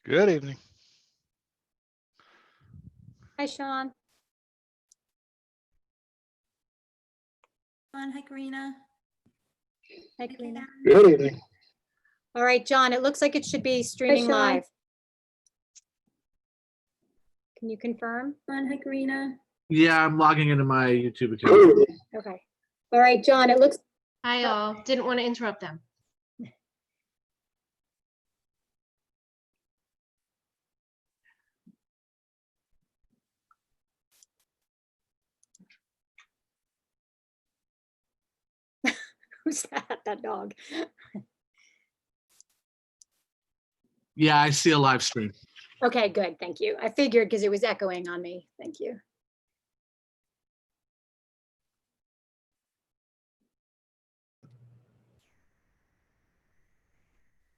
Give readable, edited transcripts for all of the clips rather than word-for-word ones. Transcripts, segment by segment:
Good evening. Hi, Sean. Hi, Karina. Hi, Karina. Good evening. All right, John, it looks like it should be streaming Sean. live. Can you confirm? Hi, Karina. Yeah, I'm logging into my YouTube account. Okay. All right, John, it looks, Hi all, didn't want to interrupt them. who's that? That dog. Yeah, I see a live stream. Okay, good, thank you. I figured because it was echoing on me. Thank you.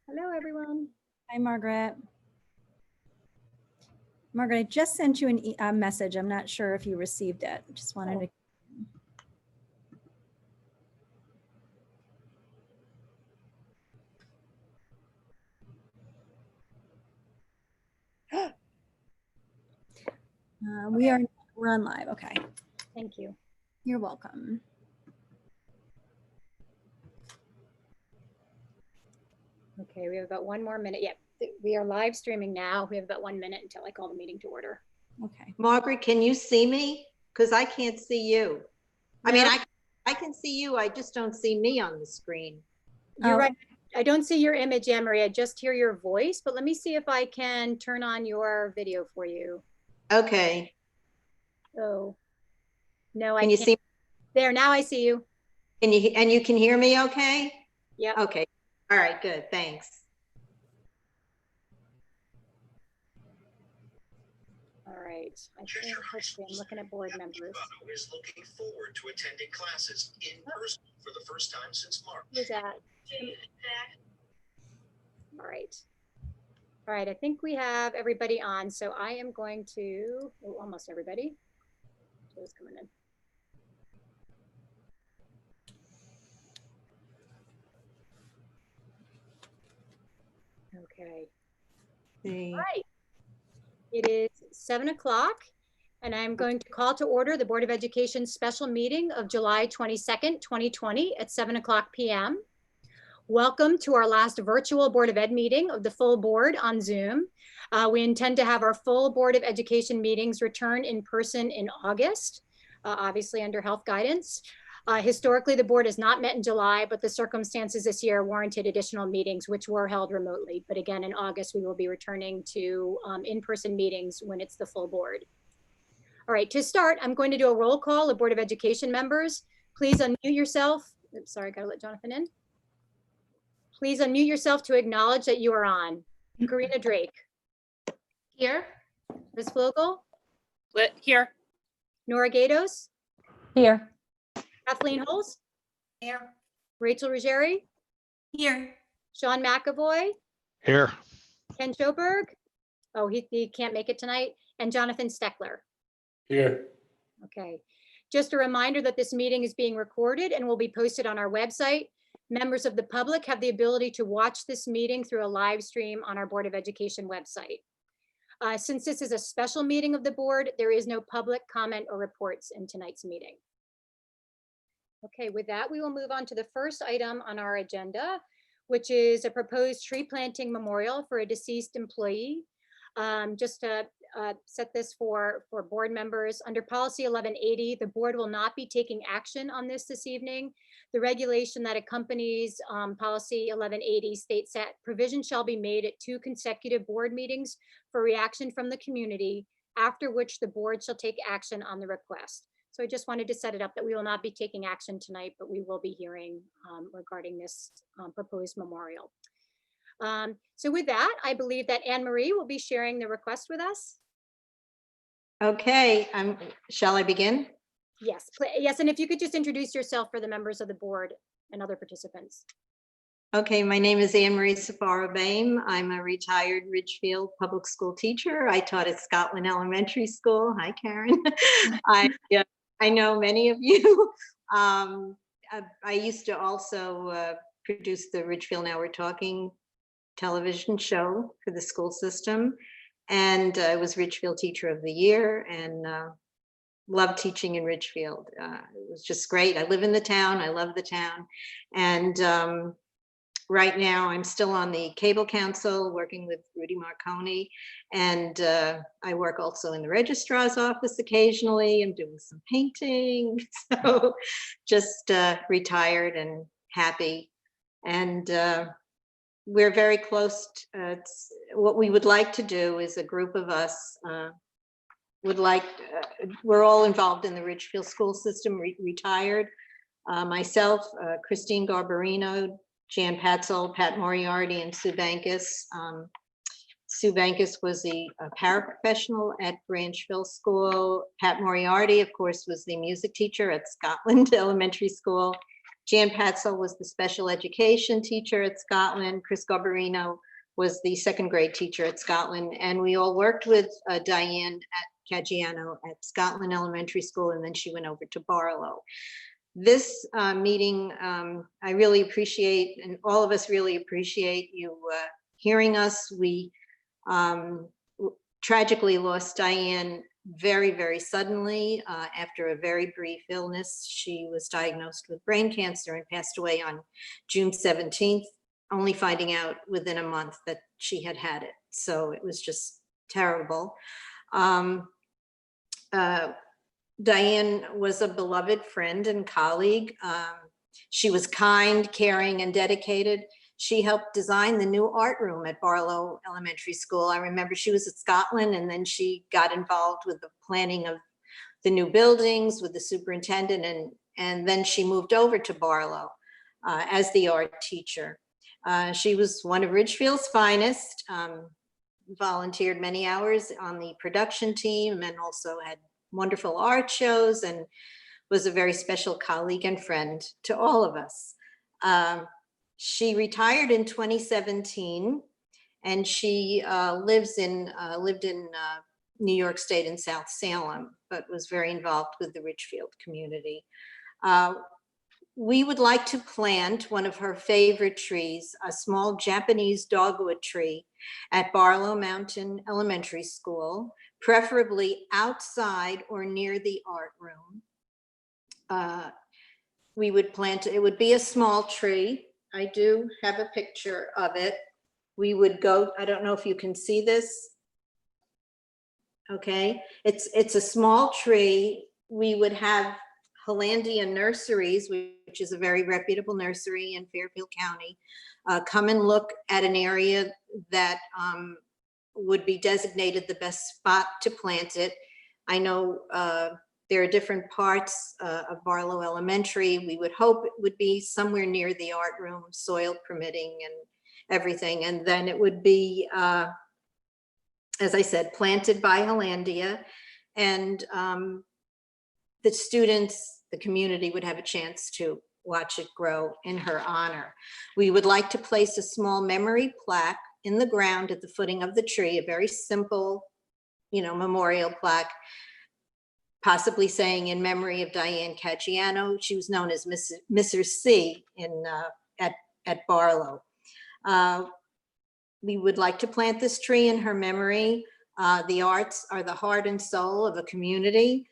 Hello, everyone. Hi, Margaret. Margaret, I just sent you a message. I'm not sure if you received it. Just wanted to. We're on live. Okay. Thank you. You're welcome. Okay, we have about 1 more minute. Yep, we are live streaming now. We have about 1 minute until I call the meeting to order. Okay. Margaret, can you see me? Because I can't see you. I mean, No. I can see you. I just don't see me on the screen. You're Oh. right. I don't see your image, Anne-Marie. I just hear your voice, but let me see if I can turn on your video for you. Okay. Oh, no, I Can you can't. see? There, now I see you. And you can hear me okay? Yep. Okay. All right, good. Thanks. All right. I think, let's see, I'm looking at board members. Is looking forward to attending classes in person for the first time since March. Who's that? All right. All right, I think we have everybody on. So I am going to, oh, almost everybody. Joe's coming in. Okay. All right. It is 7 o'clock, and I'm going to call to order the Board of Education special meeting of July 22nd, 2020 at 7 o'clock p.m. Welcome to our last virtual Board of Ed meeting of the full board on Zoom. We intend to have our full Board of Education meetings return in person in August, obviously under health guidance. Historically, the board has not met in July, but the circumstances this year warranted additional meetings, which were held remotely. But again, in August, we will be returning to in-person meetings when it's the full board. All right, to start, I'm going to do a roll call of Board of Education members. Please unmute yourself. Oops, sorry, gotta let Jonathan in. Please unmute yourself to acknowledge that you are on. Karina Drake. Here, Ms. Flogel. Here. Nora Gatos. Here. Kathleen Holst. Here. Rachel Ruggieri. Here. Sean McAvoy. Here. Ken Schoberg. Oh, he can't make it tonight. And Jonathan Steckler. Here. Okay. Just a reminder that this meeting is being recorded and will be posted on our website. Members of the public have the ability to watch this meeting through a live stream on our Board of Education website. Since this is a special meeting of the board, there is no public comment or reports in tonight's meeting. Okay, with that, we will move on to the first item on our agenda, which is a proposed tree planting memorial for a deceased employee. Just to set this for board members, under policy 1180, the board will not be taking action on this evening. The regulation that accompanies policy 1180 states that provision shall be made at 2 consecutive board meetings for reaction from the community, after which the board shall take action on the request. So I just wanted to set it up that we will not be taking action tonight, but we will be hearing regarding this proposed memorial. So with that, I believe that Anne-Marie will be sharing the request with us. Okay. Shall I begin? Yes, yes, and if you could just introduce yourself for the members of the board and other participants. Okay, my name is Anne Marie Safara-Baim. I'm a retired Ridgefield public school teacher. I taught at Scotland Elementary School. Hi, Karen. I know many of you. I used to also produce the Ridgefield Now We're Talking television show for the school system. And I was Ridgefield Teacher of the Year, and loved teaching in Ridgefield. It was just great. I live in the town. I love the town. And right now I'm still on the Cable Council working with Rudy Marconi. And I work also in the registrar's office occasionally. I'm doing some painting. So just retired and happy. And we're very close. What we would like to do is a group of us we're all involved in the Ridgefield school system, retired. Myself, Christine Garbarino, Jan Patzel, Pat Moriarty, and Sue Bankus. Sue Bankus was the paraprofessional at Branchville School. Pat Moriarty, of course, was the music teacher at Scotland Elementary School. Jan Patzel was the special education teacher at Scotland. Chris Garbarino was the second grade teacher at Scotland. And we all worked with Diane at Caggiano at Scotland Elementary School, and then she went over to Barlow. This meeting, I really appreciate, and all of us really appreciate you hearing us. We tragically lost Diane very, very suddenly after a very brief illness. She was diagnosed with brain cancer and passed away on June 17th, only finding out within a month that she had it. So it was just terrible. Diane was a beloved friend and colleague. She was kind, caring, and dedicated. She helped design the new art room at Barlow Elementary School. I remember she was at Scotland, and then she got involved with the planning of the new buildings with the superintendent, and then she moved over to Barlow as the art teacher. She was one of Ridgefield's finest, volunteered many hours on the production team, and also had wonderful art shows, and was a very special colleague and friend to all of us. She retired in 2017, and she lived in New York State in South Salem, but was very involved with the Ridgefield community. We would like to plant one of her favorite trees, a small Japanese dogwood tree at Barlow Mountain Elementary School, preferably outside or near the art room. We would plant, it would be a small tree. I do have a picture of it. We would go, I don't know if you can see this. Okay, it's a small tree. We would have Hollandia Nurseries, which is a very reputable nursery in Fairfield County, come and look at an area that would be designated the best spot to plant it. I know there are different parts of Barlow Elementary. We would hope it would be somewhere near the art room, soil permitting and everything. And then it would be, as I said, planted by Hollandia, and the students, the community would have a chance to watch it grow in her honor. We would like to place a small memory plaque in the ground at the footing of the tree, a very simple, memorial plaque, possibly saying in memory of Diane Caggiano. She was known as Mrs. C at Barlow. We would like to plant this tree in her memory. The arts are the heart and soul of a community.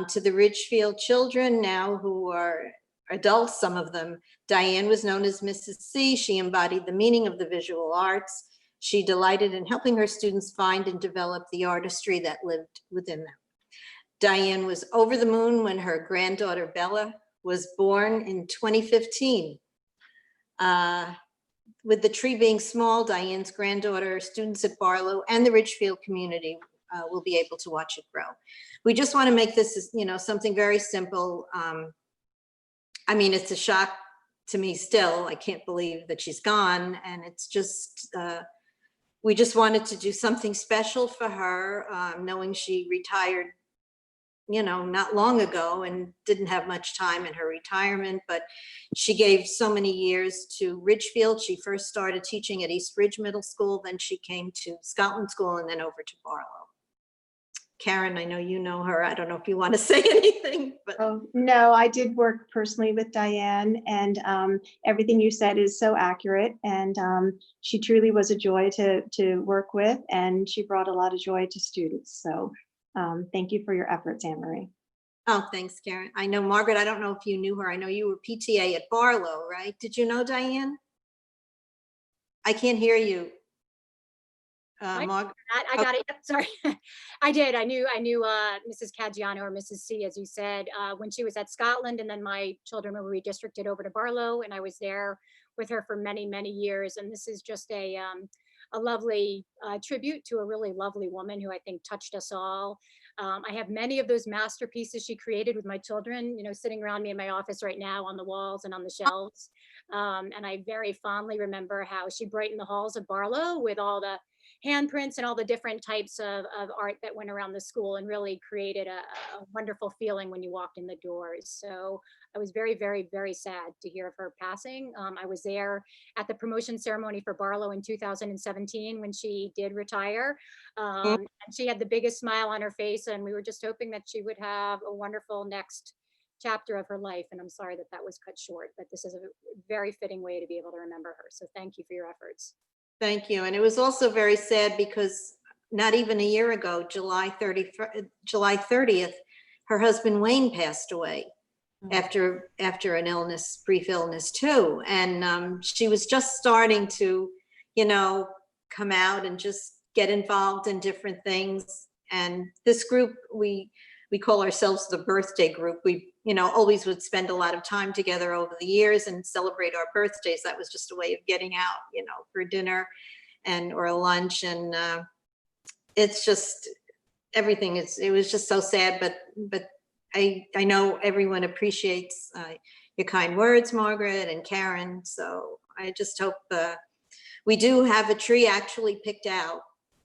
To the Ridgefield children now who are adults, some of them, Diane was known as Mrs. C. She embodied the meaning of the visual arts. She delighted in helping her students find and develop the artistry that lived within them. Diane was over the moon when her granddaughter Bella was born in 2015. With the tree being small, Diane's granddaughter, students at Barlow, and the Ridgefield community will be able to watch it grow. We just want to make this, something very simple. I mean, it's a shock to me still. I can't believe that she's gone, and it's just, we just wanted to do something special for her, knowing she retired, not long ago and didn't have much time in her retirement, but she gave so many years to Ridgefield. She first started teaching at East Ridge Middle School, then she came to Scotland School, and then over to Barlow. Karen, I know you know her. I don't know if you want to say anything, but Oh, no, I did work personally with Diane, and everything you said is so accurate. And she truly was a joy to work with, and she brought a lot of joy to students. So thank you for your efforts, Anne Marie. oh, thanks, Karen. I know Margaret, I don't know if you knew her. I know you were PTA at Barlow, right? Did you know Diane? I can't hear you. Margaret, I got it. Yep, sorry. I did. I knew Mrs. Caggiano or Mrs. C, as you said, when she was at Scotland, and then my children were redistricted over to Barlow, and I was there with her for many, many years. And this is just a lovely tribute to a really lovely woman who I think touched us all. I have many of those masterpieces she created with my children, sitting around me in my office right now on the walls and on the shelves. And I very fondly remember how she brightened the halls of Barlow with all the handprints and all the different types of art that went around the school, and really created a wonderful feeling when you walked in the doors. So I was very, very, very sad to hear of her passing. I was there at the promotion ceremony for Barlow in 2017 when she did retire. And she had the biggest smile on her face, and we were just hoping that she would have a wonderful next chapter of her life. And I'm sorry that that was cut short, but this is a very fitting way to be able to remember her. So thank you for your efforts. thank you. And it was also very sad because not even a year ago, July 30th, her husband Wayne passed away after an illness, brief illness too. And she was just starting to, come out and just get involved in different things. And this group, we call ourselves the birthday group. We, always would spend a lot of time together over the years and celebrate our birthdays. That was just a way of getting out, for dinner or a lunch. And it's just everything. It was just so sad, but I know everyone appreciates your kind words, Margaret and Karen. So I just hope we do have a tree actually picked out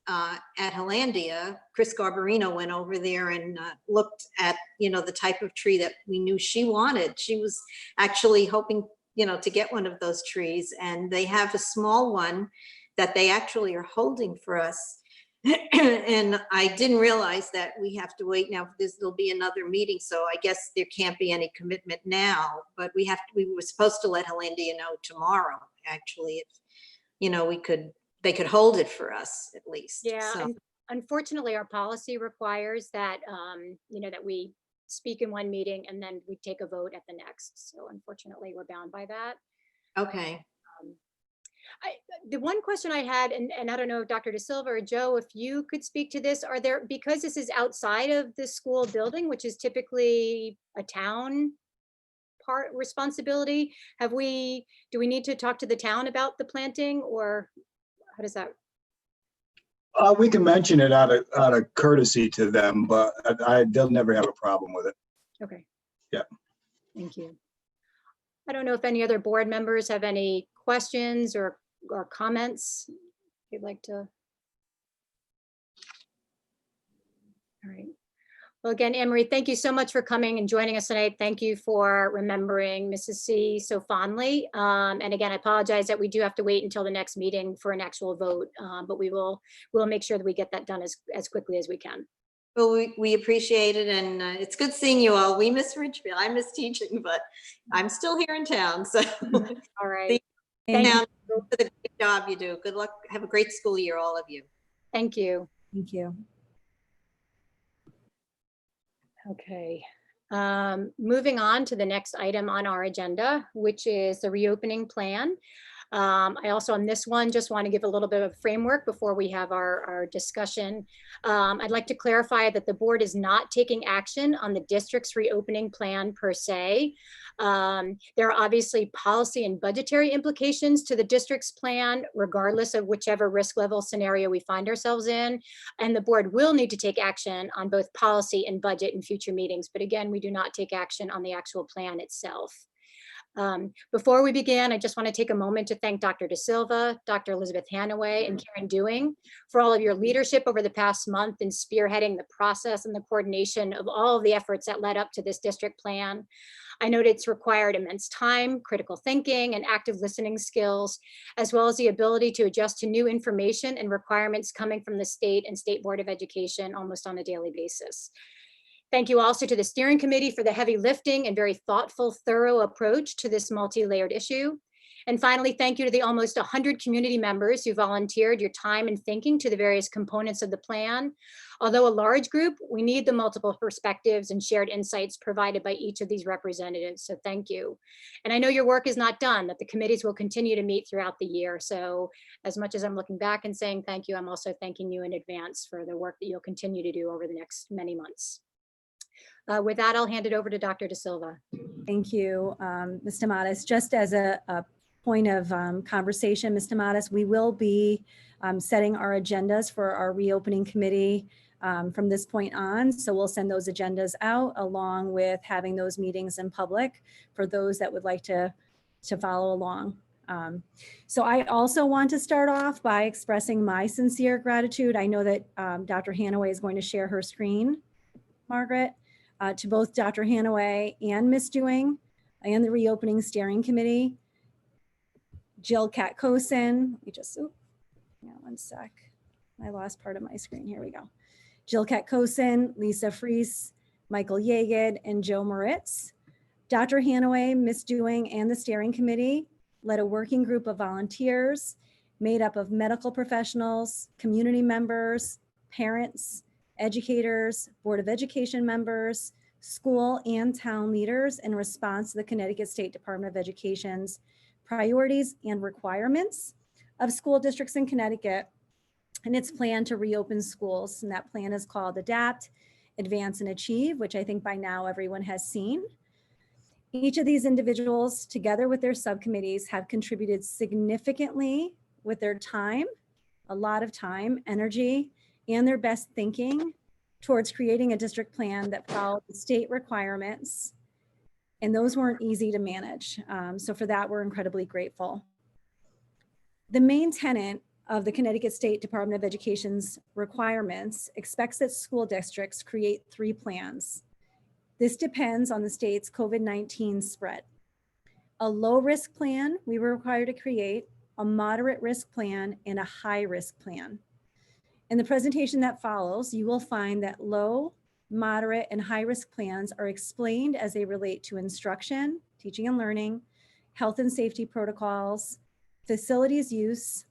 at Hollandia. Chris Garbarino went over there and looked at, the type of tree that we knew she wanted. She was actually hoping, to get one of those trees, and they have a small one that they actually are holding for us. And I didn't realize that we have to wait now. There'll be another meeting, so I guess there can't be any commitment now, but we were supposed to let Hollandia know tomorrow, actually, if, they could hold it for us at least. Yeah, So, and unfortunately, our policy requires that, that we speak in one meeting and then we take a vote at the next. So unfortunately, we're bound by that. okay. The one question I had, and I don't know if Dr. De Silva or Joe, if you could speak to this, because this is outside of the school building, which is typically a town part responsibility, do we need to talk to the town about the planting, or how does that? We can mention it out of courtesy to them, but they'll never have a problem with it. Okay. Yeah. Thank you. I don't know if any other board members have any questions or comments you'd like to. All right. Well, again, Anne-Marie, thank you so much for coming and joining us tonight. Thank you for remembering Mrs. C so fondly. And again, I apologize that we do have to wait until the next meeting for an actual vote, but we'll make sure that we get that done as quickly as we can. Well, we appreciate it, and it's good seeing you all. We miss Ridgefield. I miss teaching, but I'm still here in town. So, All right. Thank you. for the great job you do. Good luck. Have a great school year, all of you. Thank you. Thank you. Okay. Moving on to the next item on our agenda, which is the reopening plan. I also on this one just want to give a little bit of framework before we have our discussion. I'd like to clarify that the board is not taking action on the district's reopening plan per se. There are obviously policy and budgetary implications to the district's plan, regardless of whichever risk level scenario we find ourselves in. And the board will need to take action on both policy and budget in future meetings. But again, we do not take action on the actual plan itself. Before we begin, I just want to take a moment to thank Dr. De Silva, Dr. Elizabeth Hanaway, and Karen Dewing for all of your leadership over the past month in spearheading the process and the coordination of all of the efforts that led up to this district plan. I know it's required immense time, critical thinking, and active listening skills, as well as the ability to adjust to new information and requirements coming from the state and State Board of Education almost on a daily basis. Thank you also to the steering committee for the heavy lifting and very thoughtful, thorough approach to this multi-layered issue. And finally, thank you to the almost 100 community members who volunteered your time and thinking to the various components of the plan. Although a large group, we need the multiple perspectives and shared insights provided by each of these representatives, so thank you. And I know your work is not done, that the committees will continue to meet throughout the year. So as much as I'm looking back and saying thank you, I'm also thanking you in advance for the work that you'll continue to do over the next many months. With that, I'll hand it over to Dr. De Silva. Thank you, Ms. Tomatis. Just as a point of conversation, Ms. Tomatis, we will be setting our agendas for our reopening committee from this point on. So we'll send those agendas out along with having those meetings in public for those that would like to follow along. So I also want to start off by expressing my sincere gratitude. I know that Dr. Hanaway is going to share her screen, Margaret. To both Dr. Hanaway and Ms. Dewing and the reopening steering committee, Jill Katkosin, one sec. I lost part of my screen. Here we go. Jill Katkosin, Lisa Fries, Michael Yagid, and Joe Moritz. Dr. Hanaway, Ms. Dewing, and the steering committee led a working group of volunteers made up of medical professionals, community members, parents, educators, Board of Education members, school and town leaders in response to the Connecticut State Department of Education's priorities and requirements of school districts in Connecticut and its plan to reopen schools. And that plan is called Adapt, Advance, and Achieve, which I think by now everyone has seen. Each of these individuals, together with their subcommittees, have contributed significantly with their time, a lot of time, energy, and their best thinking towards creating a district plan that followed the state requirements. And those weren't easy to manage. So for that, we're incredibly grateful. The main tenet of the Connecticut State Department of Education's requirements expects that school districts create 3 plans. This depends on the state's COVID-19 spread. A low-risk plan we were required to create, a moderate risk plan, and a high-risk plan. In the presentation that follows, you will find that low, moderate, and high-risk plans are explained as they relate to instruction, teaching and learning, health and safety protocols, facilities use,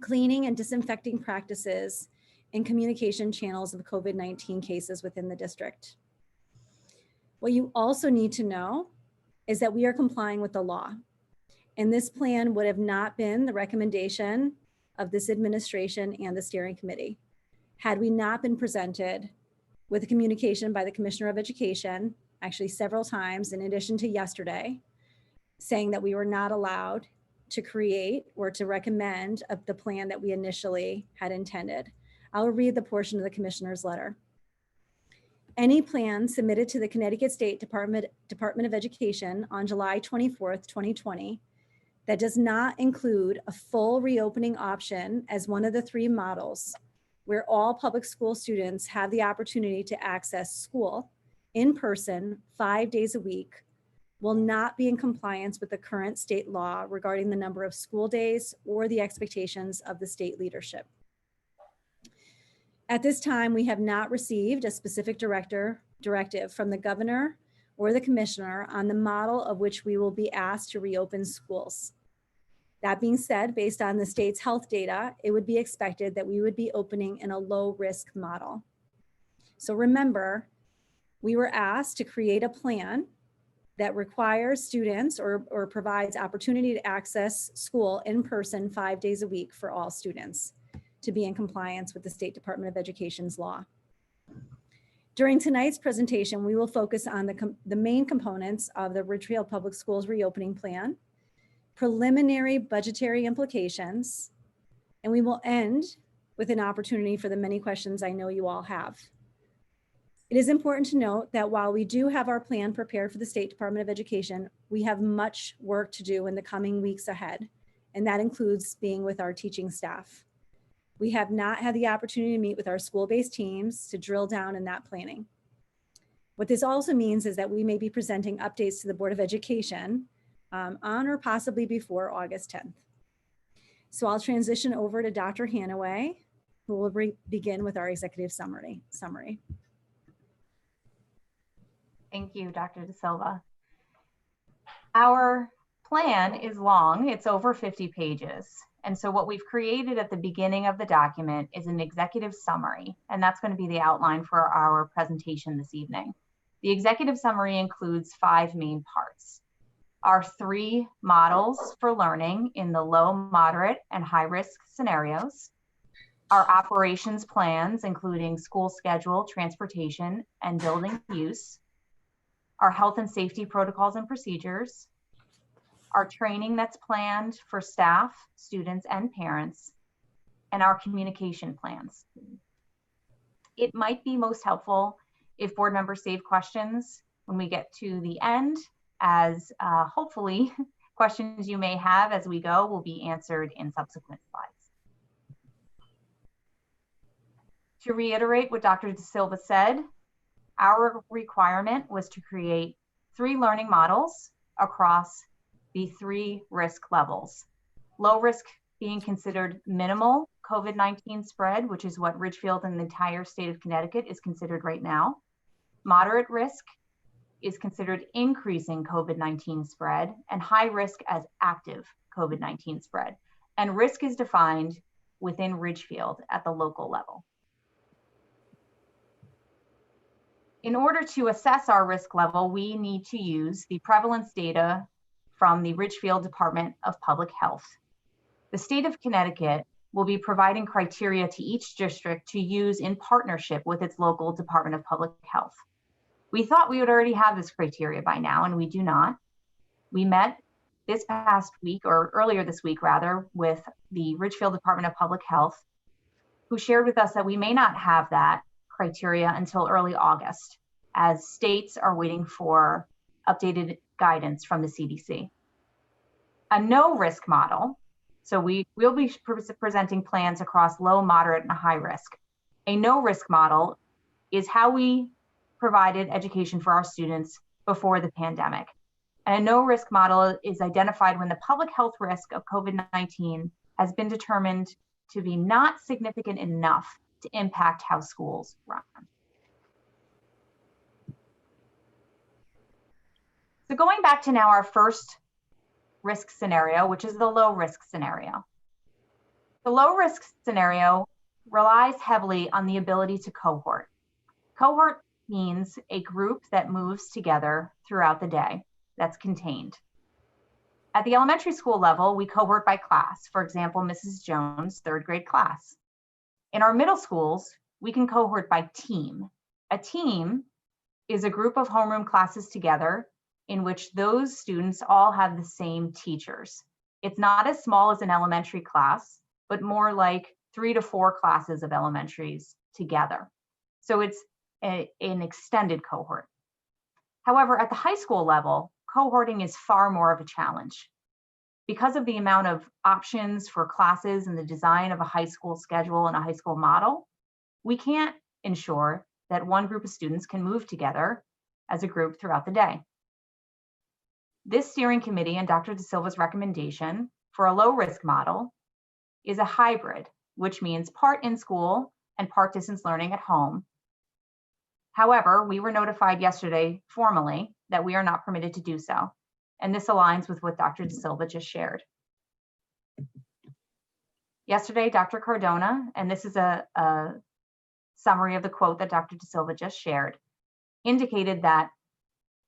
cleaning and disinfecting practices, and communication channels of COVID-19 cases within the district. What you also need to know is that we are complying with the law, and this plan would have not been the recommendation of this administration and the steering committee had we not been presented with a communication by the Commissioner of Education, actually several times in addition to yesterday, saying that we were not allowed to create or to recommend the plan that we initially had intended. I'll read the portion of the Commissioner's letter. Any plan submitted to the Connecticut State Department of Education on July 24th, 2020, that does not include a full reopening option as one of the 3 models where all public school students have the opportunity to access school in person 5 days a week will not be in compliance with the current state law regarding the number of school days or the expectations of the state leadership. At this time, we have not received a specific directive from the governor or the commissioner on the model of which we will be asked to reopen schools. That being said, based on the state's health data, it would be expected that we would be opening in a low-risk model. So remember, we were asked to create a plan that requires students or provides opportunity to access school in person 5 days a week for all students to be in compliance with the State Department of Education's law. During tonight's presentation, we will focus on the main components of the Ridgefield Public Schools reopening plan, preliminary budgetary implications, and we will end with an opportunity for the many questions I know you all have. It is important to note that while we do have our plan prepared for the State Department of Education, we have much work to do in the coming weeks ahead, and that includes being with our teaching staff. We have not had the opportunity to meet with our school-based teams to drill down in that planning. What this also means is that we may be presenting updates to the Board of Education on or possibly before August 10th. So I'll transition over to Dr. Hanaway, who will begin with our executive summary. Thank you, Dr. De Silva. Our plan is long, it's over 50 pages. And so what we've created at the beginning of the document is an executive summary, and that's going to be the outline for our presentation this evening. The executive summary includes 5 main parts. Our 3 models for learning in the low, moderate, and high-risk scenarios. Our operations plans, including school schedule, transportation, and building use. Our health and safety protocols and procedures, our training that's planned for staff, students, and parents, and our communication plans. It might be most helpful if board members save questions when we get to the end, as hopefully questions you may have as we go will be answered in subsequent slides. To reiterate what Dr. De Silva said, our requirement was to create 3 learning models across the 3 risk levels. Low risk being considered minimal COVID-19 spread, which is what Ridgefield and the entire state of Connecticut is considered right now. Moderate risk is considered increasing COVID-19 spread, and high risk as active COVID-19 spread. And risk is defined within Ridgefield at the local level. In order to assess our risk level, we need to use the prevalence data from the Ridgefield Department of Public Health. The state of Connecticut will be providing criteria to each district to use in partnership with its local Department of Public Health. We thought we would already have this criteria by now, and we do not. We met this past week, or earlier this week rather, with the Ridgefield Department of Public Health, who shared with us that we may not have that criteria until early August, as states are waiting for updated guidance from the CDC. A no risk model, so we will be presenting plans across low, moderate, and high risk. A no risk model is how we provided education for our students before the pandemic. And a no risk model is identified when the public health risk of COVID-19 has been determined to be not significant enough to impact how schools run. So going back to now our first risk scenario, which is the low risk scenario. The low risk scenario relies heavily on the ability to cohort. Cohort means a group that moves together throughout the day that's contained. At the elementary school level, we cohort by class. For example, Mrs. Jones' 3rd grade class. In our middle schools, we can cohort by team. A team is a group of homeroom classes together in which those students all have the same teachers. It's not as small as an elementary class, but more like 3 to 4 classes of elementaries together. So it's an extended cohort. However, at the high school level, cohorting is far more of a challenge. Because of the amount of options for classes and the design of a high school schedule and a high school model, we can't ensure that one group of students can move together as a group throughout the day. This steering committee and Dr. De Silva's recommendation for a low risk model is a hybrid, which means part in school and part distance learning at home. However, we were notified yesterday formally that we are not permitted to do so. And this aligns with what Dr. De Silva just shared. Yesterday, Dr. Cardona, and this is a summary of the quote that Dr. De Silva just shared, indicated that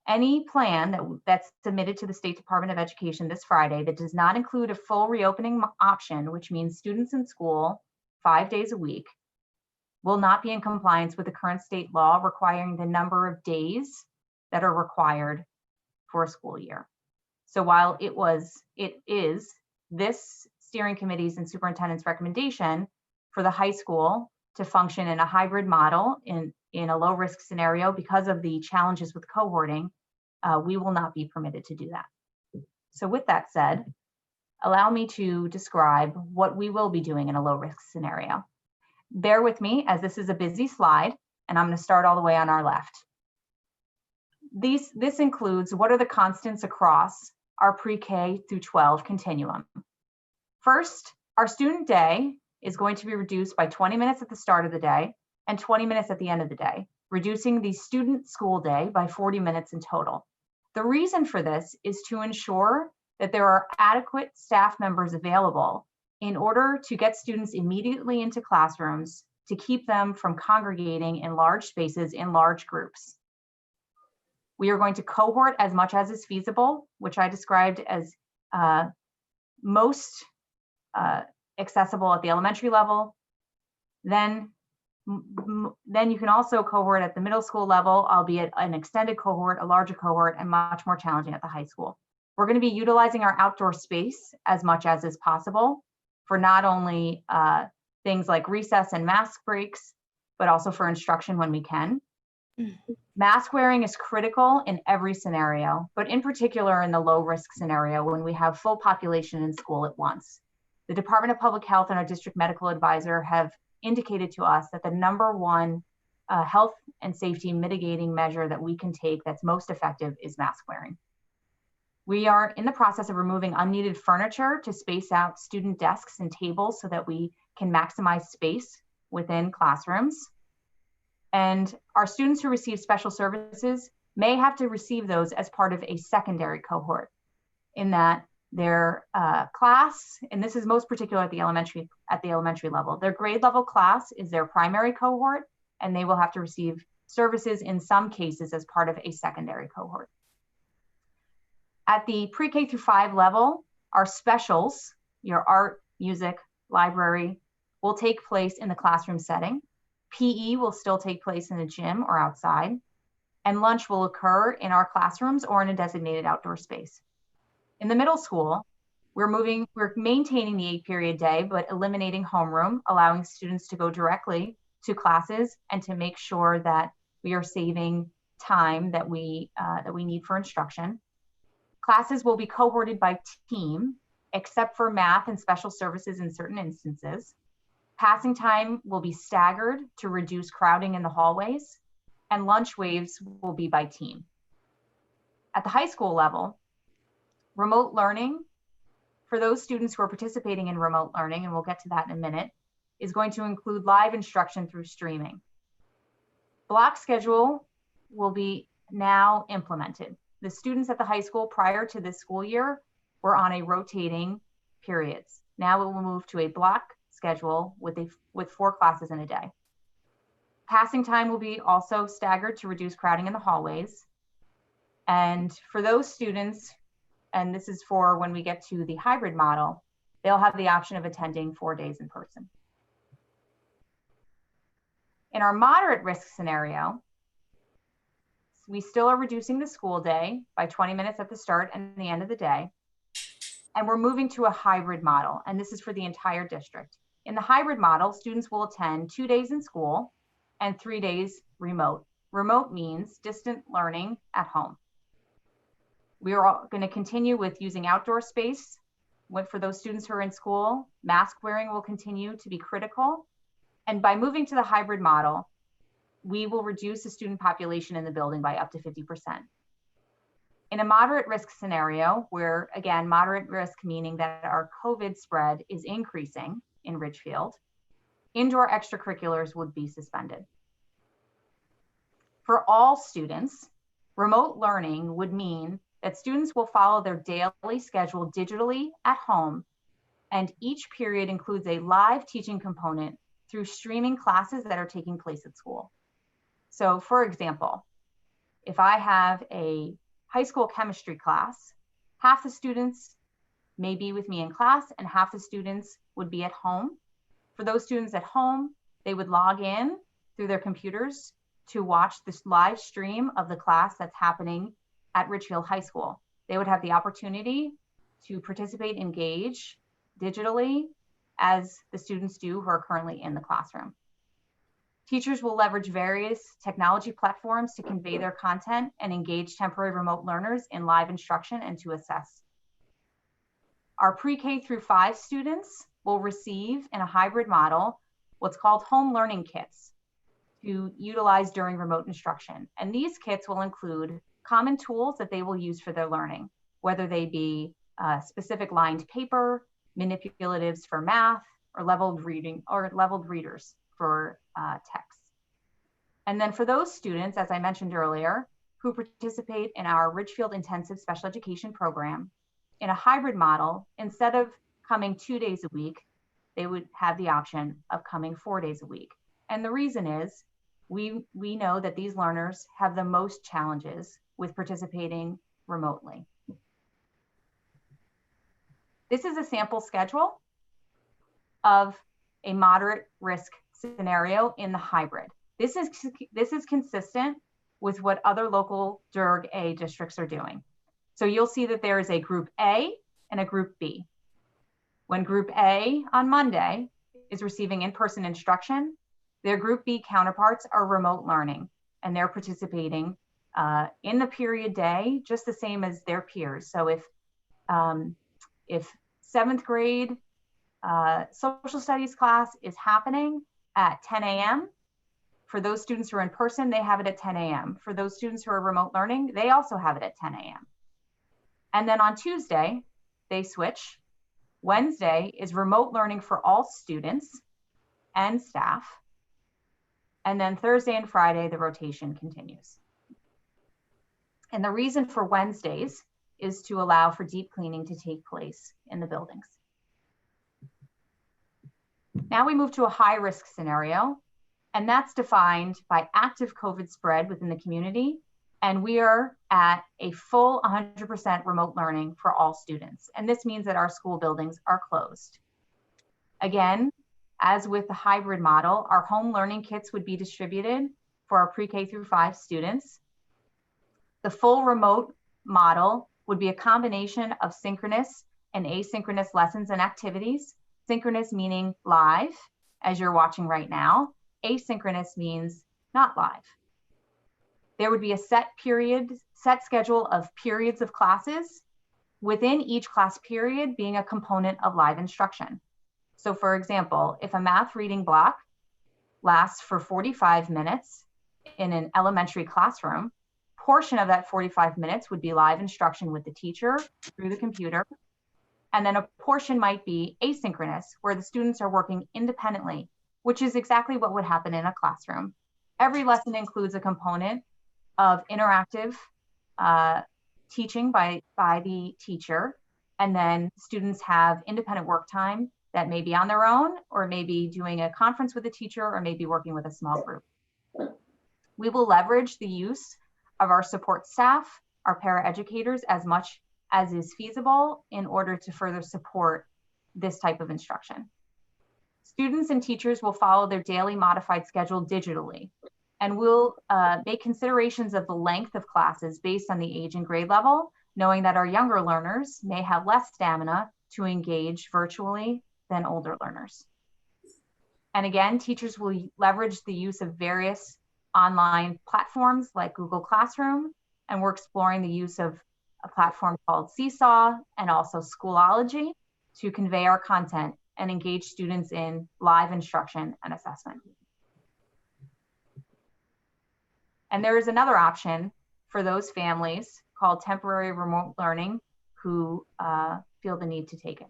any plan that's submitted to the State Department of Education this Friday that does not include a full reopening option, which means students in school 5 days a week, will not be in compliance with the current state law requiring the number of days that are required for a school year. So while it is this steering committee's and superintendent's recommendation for the high school to function in a hybrid model in a low risk scenario because of the challenges with cohorting, we will not be permitted to do that. So with that said, allow me to describe what we will be doing in a low risk scenario. Bear with me as this is a busy slide, and I'm going to start all the way on our left. This includes what are the constants across our pre-K through 12 continuum. First, our student day is going to be reduced by 20 minutes at the start of the day and 20 minutes at the end of the day, reducing the student school day by 40 minutes in total. The reason for this is to ensure that there are adequate staff members available in order to get students immediately into classrooms to keep them from congregating in large spaces in large groups. We are going to cohort as much as is feasible, which I described as most accessible at the elementary level. Then you can also cohort at the middle school level, albeit an extended cohort, a larger cohort, and much more challenging at the high school. We're going to be utilizing our outdoor space as much as is possible for not only things like recess and mask breaks, but also for instruction when we can. Mask wearing is critical in every scenario, but in particular in the low risk scenario when we have full population in school at once. The Department of Public Health and our district medical advisor have indicated to us that the #1 health and safety mitigating measure that we can take that's most effective is mask wearing. We are in the process of removing unneeded furniture to space out student desks and tables so that we can maximize space within classrooms. And our students who receive special services may have to receive those as part of a secondary cohort, in that their class, and this is most particular at the elementary level, their grade level class is their primary cohort, and they will have to receive services in some cases as part of a secondary cohort. At the pre-K through 5 level, our specials, your art, music, library, will take place in the classroom setting. PE will still take place in a gym or outside, and lunch will occur in our classrooms or in a designated outdoor space. In the middle school, we're maintaining the 8-period day, but eliminating homeroom, allowing students to go directly to classes and to make sure that we are saving time that we need for instruction. Classes will be cohorted by team, except for math and special services in certain instances. Passing time will be staggered to reduce crowding in the hallways, and lunch waves will be by team. At the high school level, remote learning, for those students who are participating in remote learning, and we'll get to that in a minute, is going to include live instruction through streaming. Block schedule will be now implemented. The students at the high school prior to this school year were on a rotating periods. Now it will move to a block schedule with 4 classes in a day. Passing time will be also staggered to reduce crowding in the hallways. And for those students, and this is for when we get to the hybrid model, they'll have the option of attending 4 days in person. In our moderate risk scenario, we still are reducing the school day by 20 minutes at the start and the end of the day. And we're moving to a hybrid model, and this is for the entire district. In the hybrid model, students will attend 2 days in school and 3 days remote. Remote means distant learning at home. We are going to continue with using outdoor space. For those students who are in school, mask wearing will continue to be critical. And by moving to the hybrid model, we will reduce the student population in the building by up to 50%. In a moderate risk scenario, where again, moderate risk meaning that our COVID spread is increasing in Ridgefield, indoor extracurriculars would be suspended. For all students, remote learning would mean that students will follow their daily schedule digitally at home, and each period includes a live teaching component through streaming classes that are taking place at school. So for example, if I have a high school chemistry class, half the students may be with me in class and half the students would be at home. For those students at home, they would log in through their computers to watch this live stream of the class that's happening at Ridgefield High School. They would have the opportunity to participate, engage digitally as the students do who are currently in the classroom. Teachers will leverage various technology platforms to convey their content and engage temporary remote learners in live instruction and to assess. Our pre-K through 5 students will receive in a hybrid model what's called home learning kits to utilize during remote instruction. And these kits will include common tools that they will use for their learning, whether they be specific lined paper, manipulatives for math, or leveled readers for text. And then for those students, as I mentioned earlier, who participate in our Ridgefield Intensive Special Education Program, in a hybrid model, instead of coming 2 days a week, they would have the option of coming 4 days a week. And the reason is, we know that these learners have the most challenges with participating remotely. This is a sample schedule of a moderate risk scenario in the hybrid. This is consistent with what other local DERG A districts are doing. So you'll see that there is a group A and a group B. When group A on Monday is receiving in-person instruction, their group B counterparts are remote learning, and they're participating in the period day, just the same as their peers. So if 7th grade social studies class is happening at 10 a.m., for those students who are in person, they have it at 10 a.m. For those students who are remote learning, they also have it at 10 a.m. And then on Tuesday, they switch. Wednesday is remote learning for all students and staff. And then Thursday and Friday, the rotation continues. And the reason for Wednesdays is to allow for deep cleaning to take place in the buildings. Now we move to a high risk scenario, and that's defined by active COVID spread within the community. And we are at a full 100% remote learning for all students. And this means that our school buildings are closed. Again, as with the hybrid model, our home learning kits would be distributed for our pre-K through 5 students. The full remote model would be a combination of synchronous and asynchronous lessons and activities. Synchronous meaning live, as you're watching right now. Asynchronous means not live. There would be a set schedule of periods of classes, within each class period being a component of live instruction. So for example, if a math reading block lasts for 45 minutes in an elementary classroom, portion of that 45 minutes would be live instruction with the teacher through the computer. And then a portion might be asynchronous, where the students are working independently, which is exactly what would happen in a classroom. Every lesson includes a component of interactive teaching by the teacher, and then students have independent work time that may be on their own, or maybe doing a conference with a teacher, or maybe working with a small group. We will leverage the use of our support staff, our paraeducators, as much as is feasible in order to further support this type of instruction. Students and teachers will follow their daily modified schedule digitally, and we'll make considerations of the length of classes based on the age and grade level, knowing that our younger learners may have less stamina to engage virtually than older learners. And again, teachers will leverage the use of various online platforms like Google Classroom, and we're exploring the use of a platform called Seesaw and also Schoology to convey our content and engage students in live instruction and assessment. And there is another option for those families called temporary remote learning who feel the need to take it.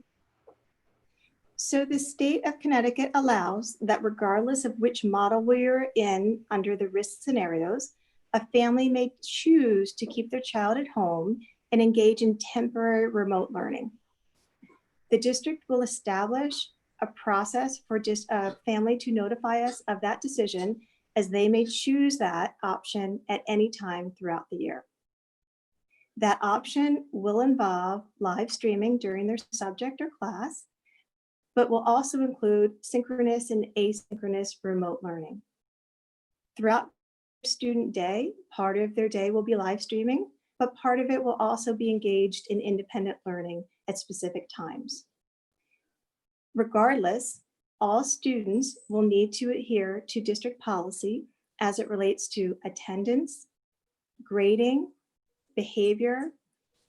So the state of Connecticut allows that regardless of which model we're in under the risk scenarios, a family may choose to keep their child at home and engage in temporary remote learning. The district will establish a process for just a family to notify us of that decision, as they may choose that option at any time throughout the year. That option will involve live streaming during their subject or class, but will also include synchronous and asynchronous remote learning. Throughout their student day, part of their day will be live streaming, but part of it will also be engaged in independent learning at specific times. Regardless, All students will need to adhere to district policy as it relates to attendance, grading, behavior,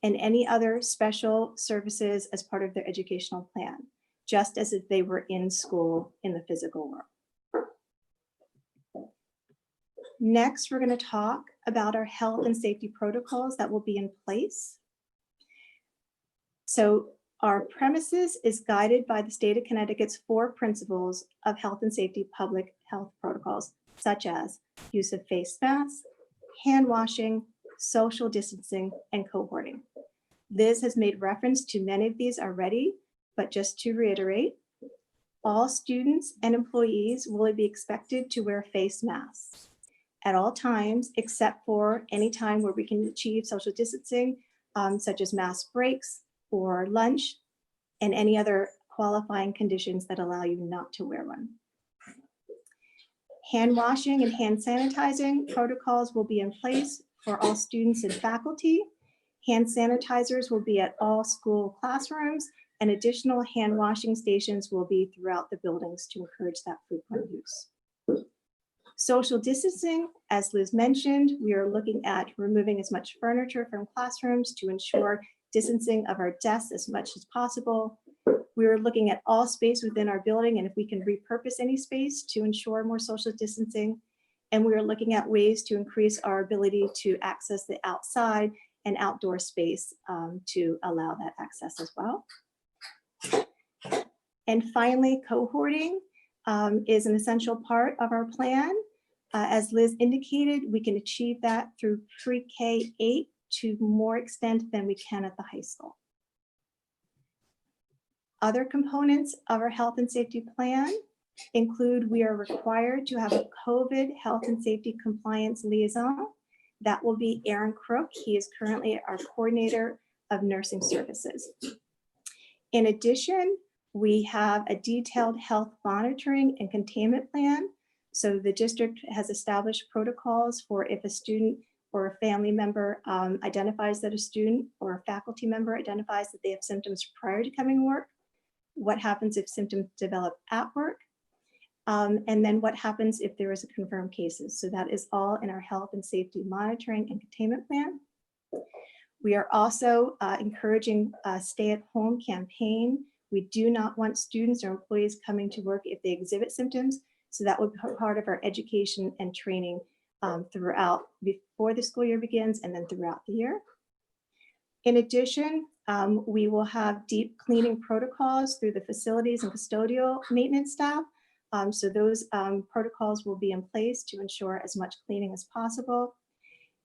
and any other special services as part of their educational plan, just as if they were in school in the physical world. Next, we're going to talk about our health and safety protocols that will be in place. So our premises is guided by the state of Connecticut's 4 principles of health and safety public health protocols, such as use of face masks, hand washing, social distancing, and cohorting. Liz has made reference to many of these already, but just to reiterate, all students and employees will be expected to wear face masks at all times, except for any time where we can achieve social distancing, such as mask breaks or lunch, and any other qualifying conditions that allow you not to wear one. Hand washing and hand sanitizing protocols will be in place for all students and faculty. Hand sanitizers will be at all school classrooms, and additional hand washing stations will be throughout the buildings to encourage that frequent use. Social distancing, as Liz mentioned, we are looking at removing as much furniture from classrooms to ensure distancing of our desks as much as possible. We are looking at all space within our building and if we can repurpose any space to ensure more social distancing. And we are looking at ways to increase our ability to access the outside and outdoor space to allow that access as well. And finally, cohorting is an essential part of our plan. As Liz indicated, we can achieve that through pre-K 8 to more extent than we can at the high school. Other components of our health and safety plan include we are required to have a COVID health and safety compliance liaison. That will be Aaron Crook. He is currently our coordinator of nursing services. In addition, we have a detailed health monitoring and containment plan. So the district has established protocols for if a student or a family member identifies that a student or a faculty member identifies that they have symptoms prior to coming to work, what happens if symptoms develop at work, and then what happens if there is a confirmed cases. So that is all in our health and safety monitoring and containment plan. We are also encouraging a stay-at-home campaign. We do not want students or employees coming to work if they exhibit symptoms. So that would be part of our education and training throughout before the school year begins and then throughout the year. In addition, we will have deep cleaning protocols through the facilities and custodial maintenance staff. So those protocols will be in place to ensure as much cleaning as possible.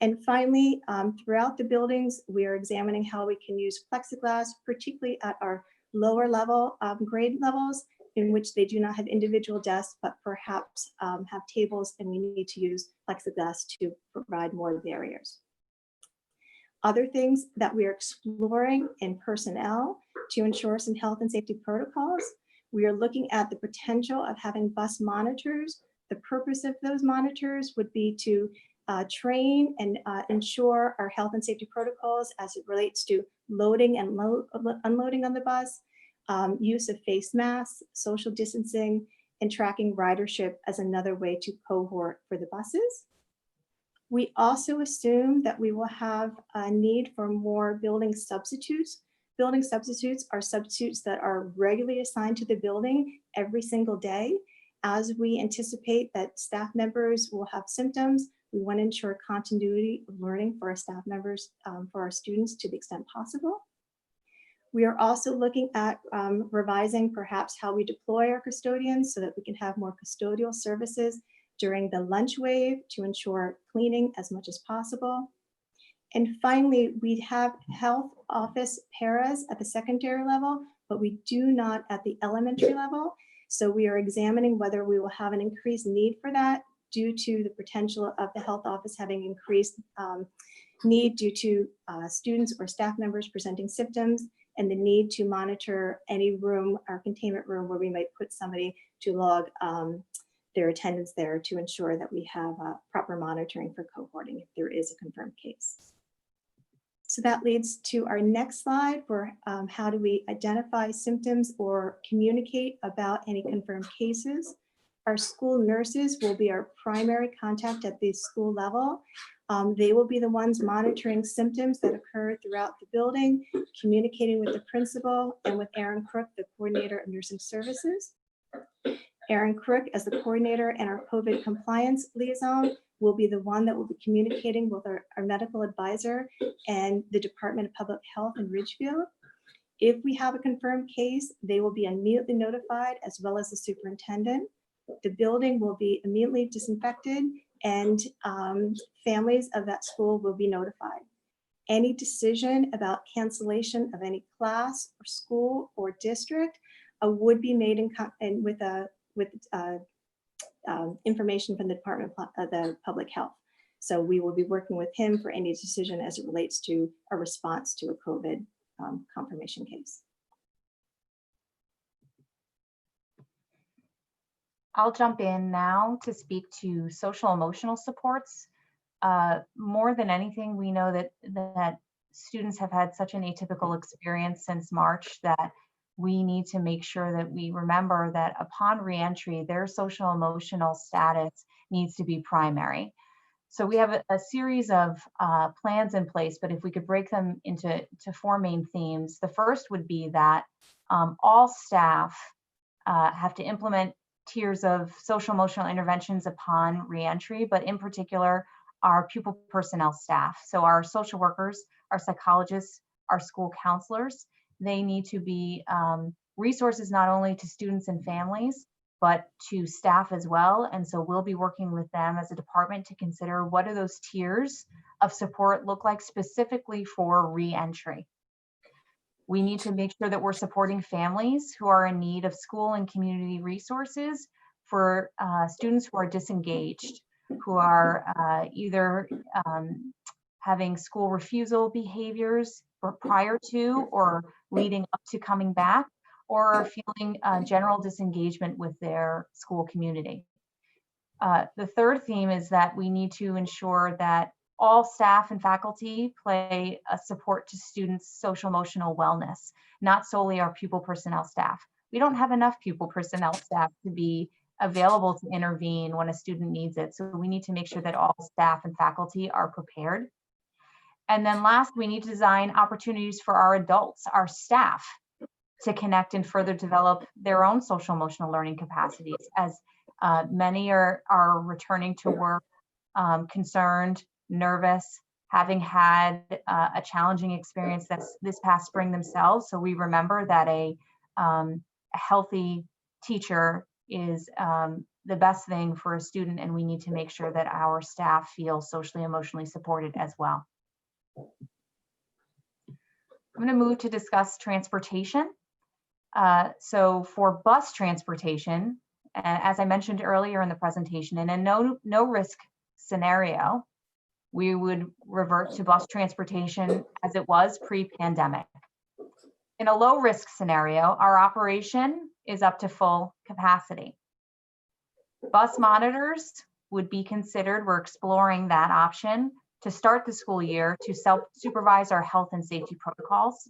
And finally, throughout the buildings, we are examining how we can use plexiglass, particularly at our lower level grade levels in which they do not have individual desks, but perhaps have tables and we need to use plexiglass to provide more barriers. Other things that we are exploring in personnel to ensure some health and safety protocols. We are looking at the potential of having bus monitors. The purpose of those monitors would be to train and ensure our health and safety protocols as it relates to loading and unloading on the bus, use of face masks, social distancing, and tracking ridership as another way to cohort for the buses. We also assume that we will have a need for more building substitutes. Building substitutes are substitutes that are regularly assigned to the building every single day. As we anticipate that staff members will have symptoms, we want to ensure continuity of learning for our staff members, for our students to the extent possible. We are also looking at revising perhaps how we deploy our custodians so that we can have more custodial services during the lunch wave to ensure cleaning as much as possible. And finally, we have health office paras at the secondary level, but we do not at the elementary level. So we are examining whether we will have an increased need for that due to the potential of the health office having increased need due to students or staff members presenting symptoms and the need to monitor any room or containment room where we might put somebody to log their attendance there to ensure that we have proper monitoring for cohorting if there is a confirmed case. So that leads to our next slide for how do we identify symptoms or communicate about any confirmed cases. Our school nurses will be our primary contact at the school level. They will be the ones monitoring symptoms that occur throughout the building, communicating with the principal and with Erin Crook, the coordinator of nursing services. Erin Crook, as the coordinator and our COVID compliance liaison, will be the one that will be communicating with our medical advisor and the Department of Public Health in Ridgefield. If we have a confirmed case, they will be immediately notified, as well as the superintendent. The building will be immediately disinfected, and families of that school will be notified. Any decision about cancellation of any class or school or district would be made with information from the Department of the Public Health. So we will be working with him for any decision as it relates to a response to a COVID confirmation case. I'll jump in now to speak to social emotional supports. More than anything, we know that students have had such an atypical experience since March that we need to make sure that we remember that upon reentry, their social emotional status needs to be primary. So we have a series of plans in place, but if we could break them into four main themes, the first would be that all staff have to implement tiers of social emotional interventions upon reentry, but in particular, our pupil personnel staff. So our social workers, our psychologists, our school counselors, they need to be resources not only to students and families, but to staff as well. And so we'll be working with them as a department to consider what do those tiers of support look like specifically for reentry. We need to make sure that we're supporting families who are in need of school and community resources for students who are disengaged, who are either having school refusal behaviors prior to or leading up to coming back, or are feeling general disengagement with their school community. The third theme is that we need to ensure that all staff and faculty play a support to students' social emotional wellness, not solely our pupil personnel staff. We don't have enough pupil personnel staff to be available to intervene when a student needs it. So we need to make sure that all staff and faculty are prepared. And then last, we need to design opportunities for our adults, our staff, to connect and further develop their own social emotional learning capacities, as many are returning to work concerned, nervous, having had a challenging experience this past spring themselves. So we remember that a healthy teacher is the best thing for a student, and we need to make sure that our staff feel socially, emotionally supported as well. I'm going to move to discuss transportation. So for bus transportation, as I mentioned earlier in the presentation, in a no risk scenario, we would revert to bus transportation as it was pre-pandemic. In a low risk scenario, our operation is up to full capacity. Bus monitors would be considered. We're exploring that option to start the school year to self-supervise our health and safety protocols.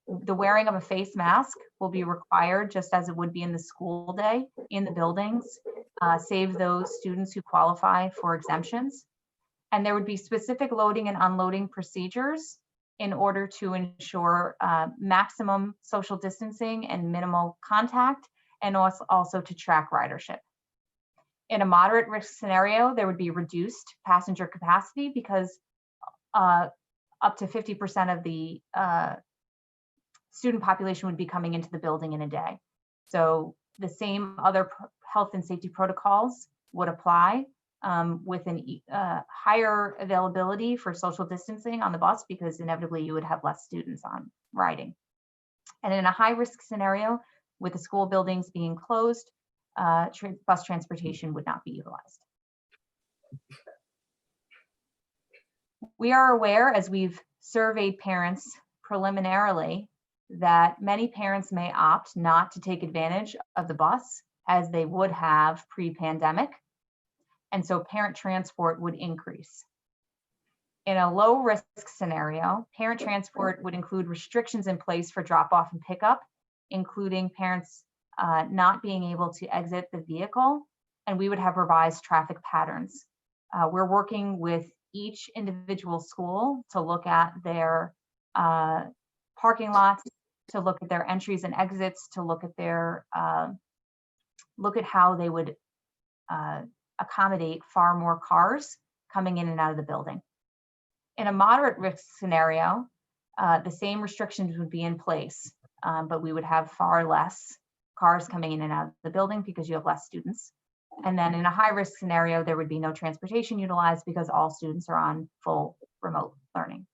The wearing of a face mask will be required just as it would be in the school day in the buildings, save those students who qualify for exemptions. And there would be specific loading and unloading procedures in order to ensure maximum social distancing and minimal contact, and also to track ridership. In a moderate risk scenario, there would be reduced passenger capacity because up to 50% of the student population would be coming into the building in a day. So the same other health and safety protocols would apply with an higher availability for social distancing on the bus, because inevitably you would have less students on riding. And in a high risk scenario, with the school buildings being closed, bus transportation would not be utilized. We are aware, as we've surveyed parents preliminarily, that many parents may opt not to take advantage of the bus as they would have pre-pandemic. And so parent transport would increase. In a low risk scenario, parent transport would include restrictions in place for drop off and pickup, including parents not being able to exit the vehicle, and we would have revised traffic patterns. We're working with each individual school to look at their parking lots, to look at their entries and exits, to look at their look at how they would accommodate far more cars coming in and out of the building. In a moderate risk scenario, the same restrictions would be in place, but we would have far less cars coming in and out of the building because you have less students. And then in a high risk scenario, there would be no transportation utilized because all students are on full remote learning.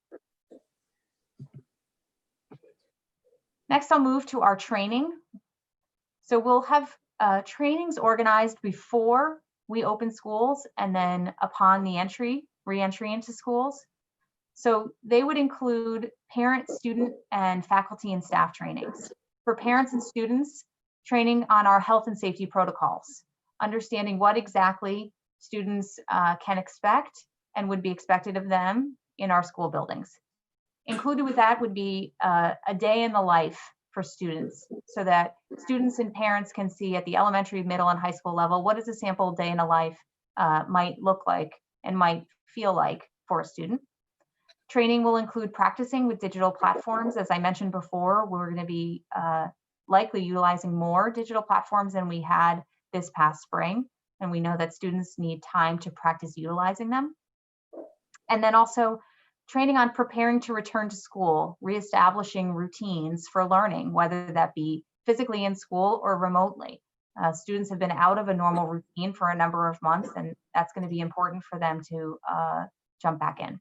Next, I'll move to our training. So we'll have trainings organized before we open schools and then upon the re-entry into schools. So they would include parent, student, and faculty and staff trainings. For parents and students, training on our health and safety protocols, understanding what exactly students can expect and would be expected of them in our school buildings. Included with that would be a day in the life for students, so that students and parents can see at the elementary, middle, and high school level, what does a sample day in a life might look like and might feel like for a student. Training will include practicing with digital platforms. As I mentioned before, we're going to be likely utilizing more digital platforms than we had this past spring, and we know that students need time to practice utilizing them. And then also training on preparing to return to school, reestablishing routines for learning, whether that be physically in school or remotely. Students have been out of a normal routine for a number of months, and that's going to be important for them to jump back in.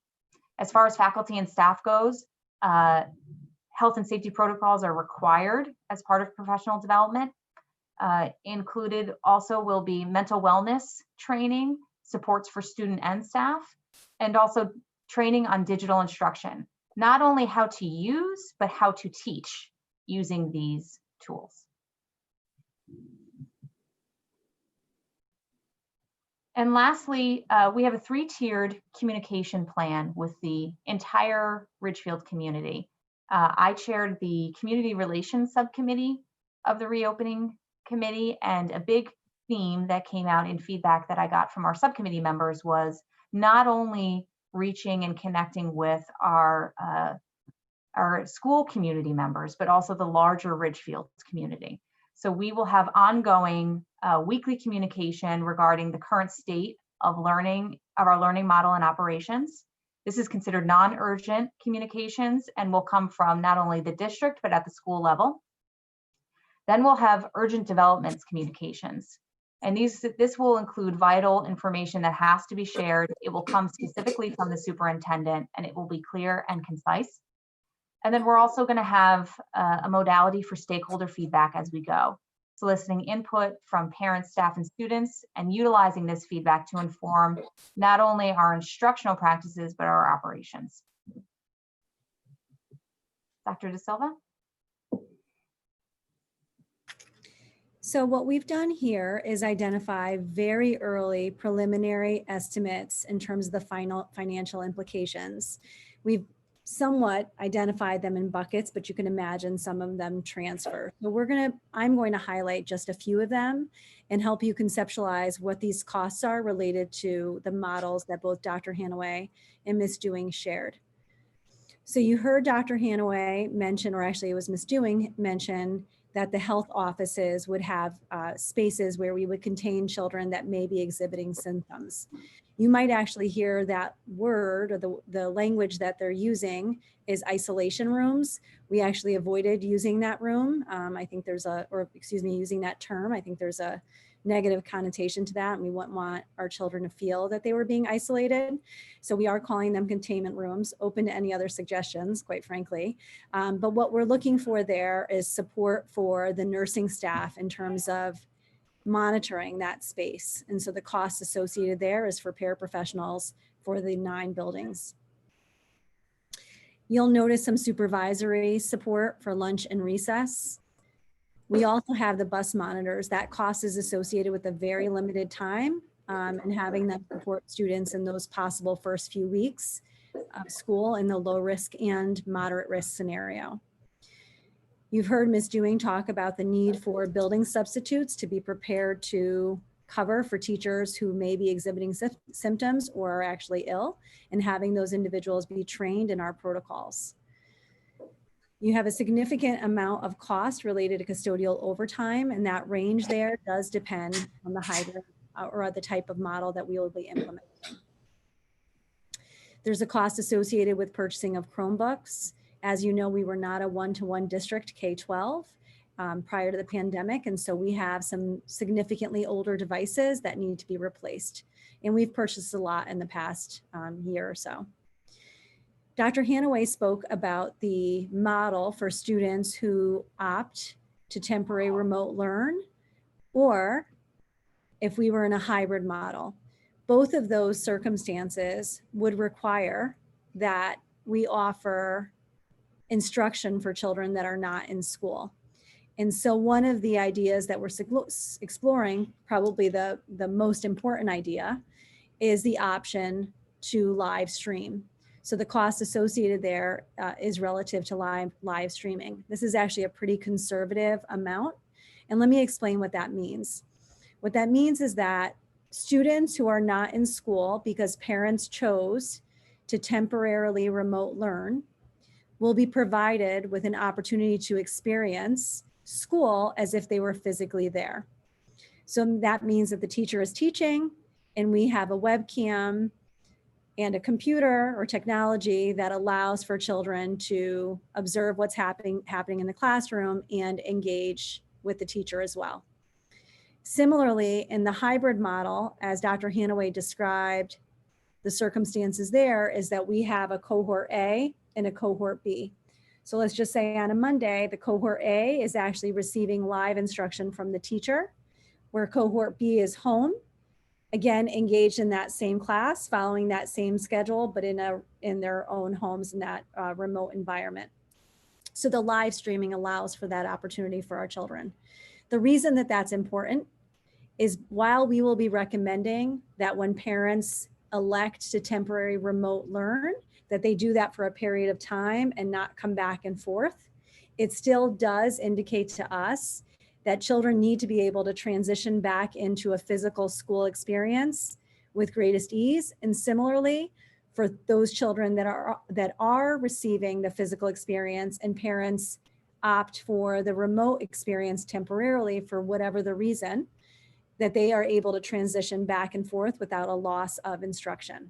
As far as faculty and staff goes, health and safety protocols are required as part of professional development. Included also will be mental wellness training, supports for student and staff, and also training on digital instruction, not only how to use, but how to teach using these tools. And lastly, we have a 3-tiered communication plan with the entire Ridgefield community. I chaired the Community Relations Subcommittee of the Reopening Committee, and a big theme that came out in feedback that I got from our subcommittee members was not only reaching and connecting with our school community members, but also the larger Ridgefield community. So we will have ongoing weekly communication regarding the current state of learning, of our learning model and operations. This is considered non-urgent communications and will come from not only the district, but at the school level. Then we'll have urgent developments communications. And this will include vital information that has to be shared. It will come specifically from the superintendent, and it will be clear and concise. And then we're also going to have a modality for stakeholder feedback as we go, soliciting input from parents, staff, and students, and utilizing this feedback to inform not only our instructional practices, but our operations. Dr. De Silva? So what we've done here is identify very early preliminary estimates in terms of the final financial implications. We've somewhat identified them in buckets, but you can imagine some of them transfer. So I'm going to highlight just a few of them and help you conceptualize what these costs are related to the models that both Dr. Hanaway and Ms. Dewing shared. So you heard Dr. Hanaway mention, or actually it was Ms. Dewing mention, that the health offices would have spaces where we would contain children that may be exhibiting symptoms. You might actually hear that word, or the language that they're using is isolation rooms. We actually avoided using that room. I think there's using that term. I think there's a negative connotation to that, and we wouldn't want our children to feel that they were being isolated. So we are calling them containment rooms, open to any other suggestions, quite frankly. But what we're looking for there is support for the nursing staff in terms of monitoring that space. And so the cost associated there is for paraprofessionals for the 9 buildings. You'll notice some supervisory support for lunch and recess. We also have the bus monitors. That cost is associated with a very limited time and having them support students in those possible first few weeks. school in the low risk and moderate risk scenario. You've heard Ms. Dewing talk about the need for building substitutes to be prepared to cover for teachers who may be exhibiting symptoms or are actually ill, and having those individuals be trained in our protocols. You have a significant amount of cost related to custodial overtime, and that range there does depend on the hybrid or the type of model that we will be implementing. There's a cost associated with purchasing of Chromebooks. As you know, we were not a one-to-one district K-12 prior to the pandemic, and so we have some significantly older devices that need to be replaced. And we've purchased a lot in the past year or so. Dr. Hanaway spoke about the model for students who opt to temporary remote learn, or if we were in a hybrid model. Both of those circumstances would require that we offer instruction for children that are not in school. And so one of the ideas that we're exploring, probably the most important idea, is the option to live stream. So the cost associated there is relative to live streaming. This is actually a pretty conservative amount. And let me explain what that means. What that means is that students who are not in school because parents chose to temporarily remote learn will be provided with an opportunity to experience school as if they were physically there. So that means that the teacher is teaching and we have a webcam and a computer or technology that allows for children to observe what's happening in the classroom and engage with the teacher as well. Similarly, in the hybrid model, as Dr. Hanaway described, the circumstances there is that we have a cohort A and a cohort B. So let's just say on a Monday, the cohort A is actually receiving live instruction from the teacher, where cohort B is home, again, engaged in that same class, following that same schedule, but in their own homes in that remote environment. So the live streaming allows for that opportunity for our children. The reason that that's important is while we will be recommending that when parents elect to temporary remote learn, that they do that for a period of time and not come back and forth, it still does indicate to us that children need to be able to transition back into a physical school experience with greatest ease. And similarly, for those children that are receiving the physical experience and parents opt for the remote experience temporarily for whatever the reason, that they are able to transition back and forth without a loss of instruction.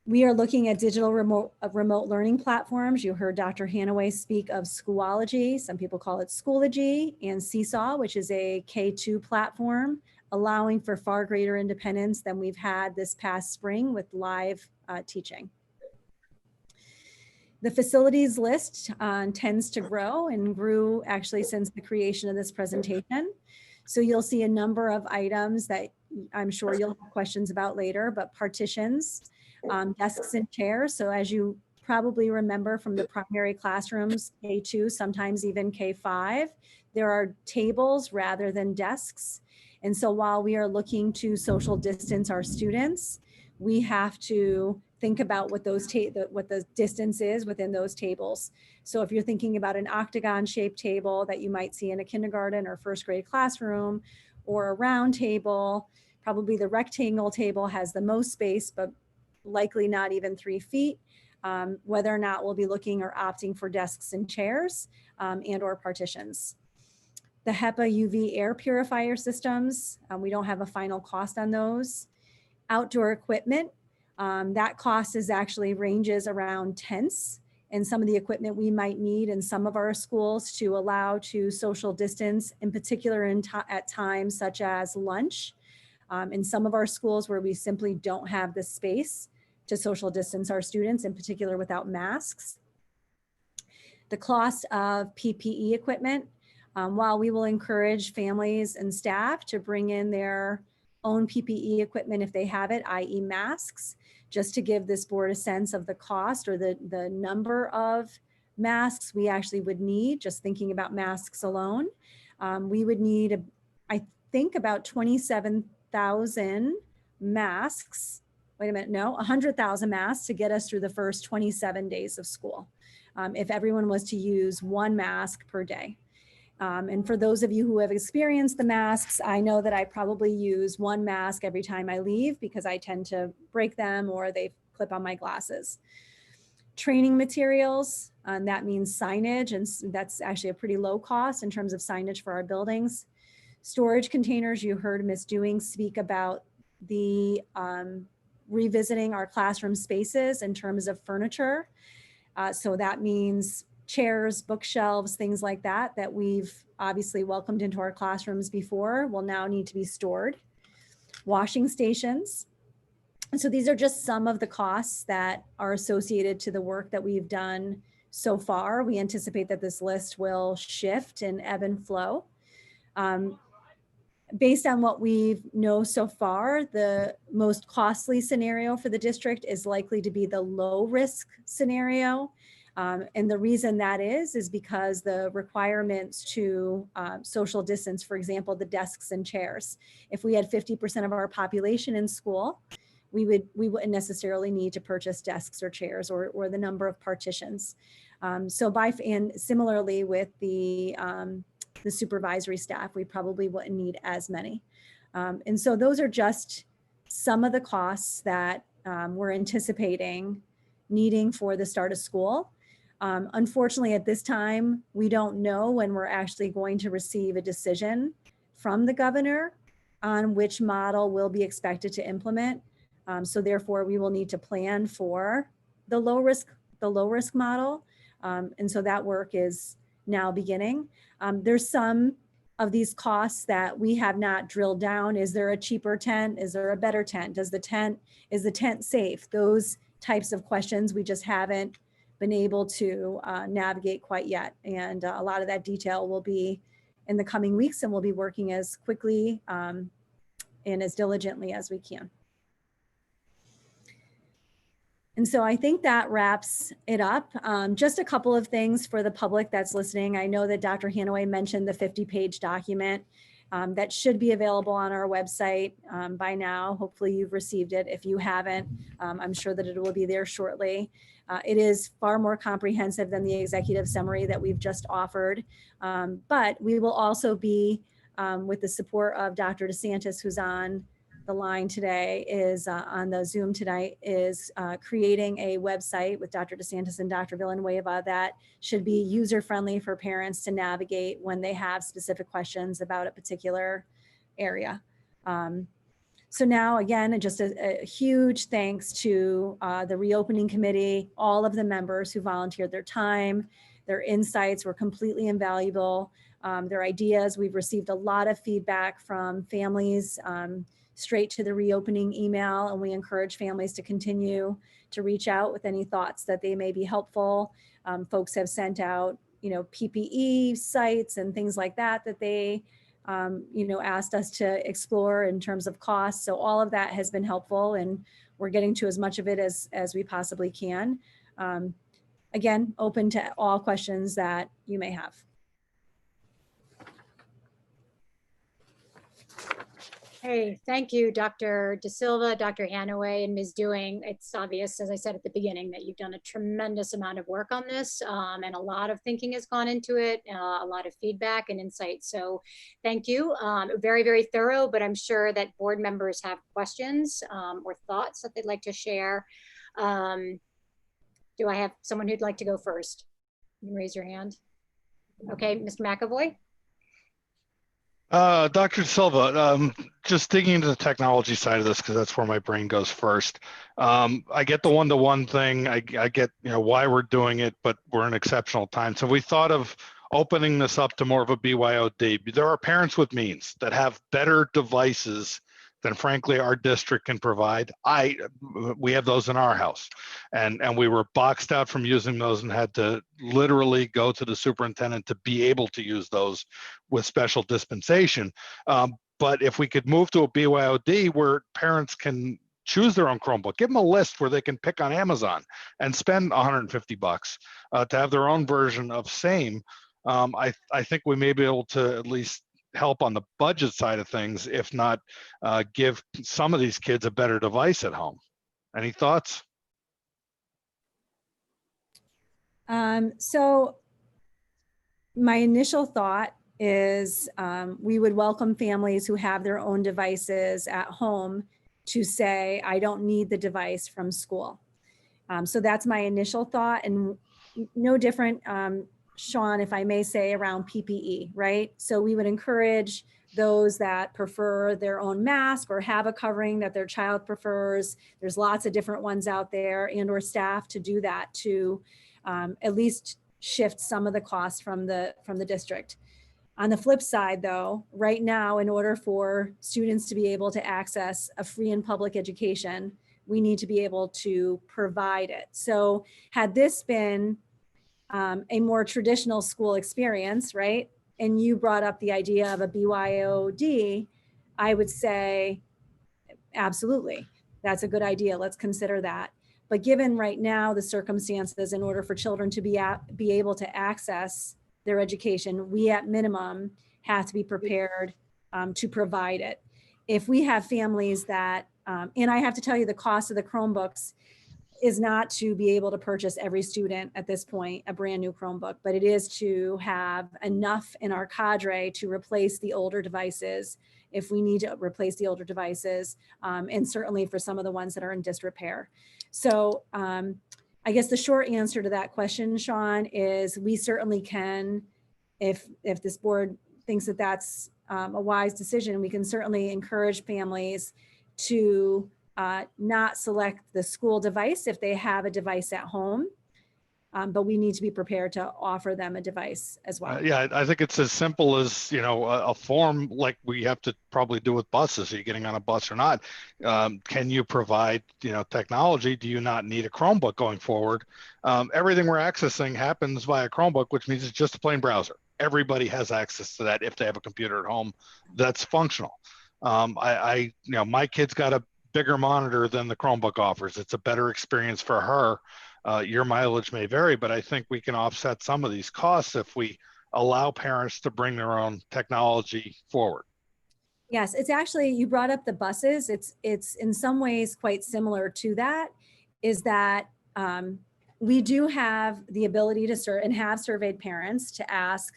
We are looking at digital remote learning platforms. You heard Dr. Hanaway speak of Schoology. Some people call it Schoology, and Seesaw, which is a K-2 platform, allowing for far greater independence than we've had this past spring with live teaching. The facilities list tends to grow and grew actually since the creation of this presentation. So you'll see a number of items that I'm sure you'll have questions about later, but partitions, desks and chairs. So as you probably remember from the primary classrooms, K2, sometimes even K5, there are tables rather than desks. And so while we are looking to social distance our students, we have to think about what the distance is within those tables. So if you're thinking about an octagon shaped table that you might see in a kindergarten or first grade classroom, or a round table, probably the rectangle table has the most space, but likely not even 3 feet. Whether or not we'll be looking or opting for desks and chairs and or partitions. The HEPA UV air purifier systems, we don't have a final cost on those. Outdoor equipment, that cost is actually ranges around tents and some of the equipment we might need in some of our schools to allow to social distance, in particular at times such as lunch. In some of our schools where we simply don't have the space to social distance our students, in particular without masks. The cost of PPE equipment, while we will encourage families and staff to bring in their own PPE equipment if they have it, i.e. masks, just to give this board a sense of the cost or the number of masks we actually would need, just thinking about masks alone. We would need, I think, about 27,000 masks, wait a minute, no, 100,000 masks to get us through the first 27 days of school. If everyone was to use one mask per day. And for those of you who have experienced the masks, I know that I probably use one mask every time I leave because I tend to break them or they clip on my glasses. Training materials, and that means signage, and that's actually a pretty low cost in terms of signage for our buildings. Storage containers, you heard Ms. Dewing speak about the revisiting our classroom spaces in terms of furniture. So that means chairs, bookshelves, things like that, that we've obviously welcomed into our classrooms before will now need to be stored. Washing stations. And so these are just some of the costs that are associated to the work that we've done so far. We anticipate that this list will shift and ebb and flow. Based on what we know so far, the most costly scenario for the district is likely to be the low risk scenario. And the reason that is because the requirements to social distance, for example, the desks and chairs. If we had 50% of our population in school, we wouldn't necessarily need to purchase desks or chairs or the number of partitions. And similarly with the supervisory staff, we probably wouldn't need as many. And so those are just some of the costs that we're anticipating needing for the start of school. Unfortunately, at this time, we don't know when we're actually going to receive a decision from the governor on which model we'll be expected to implement. So therefore, we will need to plan for the low risk model. And so that work is now beginning. There's some of these costs that we have not drilled down. Is there a cheaper tent? Is there a better tent? Is the tent safe? Those types of questions we just haven't been able to navigate quite yet. And a lot of that detail will be in the coming weeks, and we'll be working as quickly and as diligently as we can. And so I think that wraps it up. Just a couple of things for the public that's listening. I know that Dr. Hanaway mentioned the 50-page document that should be available on our website by now. Hopefully you've received it. If you haven't, I'm sure that it will be there shortly. It is far more comprehensive than the executive summary that we've just offered. But we will also be, with the support of Dr. DeSantis, who's on the line today, is on the Zoom tonight, is creating a website with Dr. DeSantis and Dr. Villanueva that should be user-friendly for parents to navigate when they have specific questions about a particular area. So now, again, just a huge thanks to the reopening committee, all of the members who volunteered their time. Their insights were completely invaluable. Their ideas, we've received a lot of feedback from families straight to the reopening email, and we encourage families to continue to reach out with any thoughts that they may be helpful. Folks have sent out, PPE sites and things like that that they, asked us to explore in terms of costs. So all of that has been helpful, and we're getting to as much of it as we possibly can. Again, open to all questions that you may have. Hey, thank you, Dr. De Silva, Dr. Hanaway, and Ms. Dewing. It's obvious, as I said at the beginning, that you've done a tremendous amount of work on this, and a lot of thinking has gone into it, a lot of feedback and insight. So thank you. Very, very thorough, but I'm sure that board members have questions or thoughts that they'd like to share. Do I have someone who'd like to go first? You can raise your hand. Okay, Mr. McAvoy. Dr. Silva, just digging into the technology side of this, because that's where my brain goes first. I get the one-to-one thing. I get why we're doing it, but we're in exceptional times. So we thought of opening this up to more of a BYOD. There are parents with means that have better devices than frankly our district can provide. We have those in our house, and we were boxed out from using those and had to literally go to the superintendent to be able to use those with special dispensation. But if we could move to a BYOD where parents can choose their own Chromebook, give them a list where they can pick on Amazon and spend $150 to have their own version of same. I think we may be able to at least help on the budget side of things, if not give some of these kids a better device at home. Any thoughts? So my initial thought is we would welcome families who have their own devices at home to say, I don't need the device from school. So that's my initial thought, and no different, Sean, if I may say, around PPE, right? So we would encourage those that prefer their own mask or have a covering that their child prefers. There's lots of different ones out there, and or staff to do that to at least shift some of the costs from the district. On the flip side, though, right now, in order for students to be able to access a free and public education, we need to be able to provide it. So had this been a more traditional school experience, right? And you brought up the idea of a BYOD, I would say, absolutely, that's a good idea. Let's consider that. But given right now the circumstances, in order for children to be able to access their education, we at minimum have to be prepared to provide it. If we have families that, and I have to tell you, the cost of the Chromebooks is not to be able to purchase every student at this point a brand new Chromebook, but it is to have enough in our cadre to replace the older devices if we need to replace the older devices, and certainly for some of the ones that are in disrepair. So I guess the short answer to that question, Sean, is we certainly can, if this board thinks that that's a wise decision, we can certainly encourage families to not select the school device if they have a device at home, but we need to be prepared to offer them a device as well. Yeah, I think it's as simple as, a form like we have to probably do with buses. Are you getting on a bus or not? Can you provide, technology? Do you not need a Chromebook going forward? Everything we're accessing happens via Chromebook, which means it's just a plain browser. Everybody has access to that if they have a computer at home that's functional. My kid's got a bigger monitor than the Chromebook offers. It's a better experience for her. Your mileage may vary, but I think we can offset some of these costs if we allow parents to bring their own technology forward. Yes, it's actually, you brought up the buses. It's in some ways quite similar to that, is that we do have the ability to serve and have surveyed parents to ask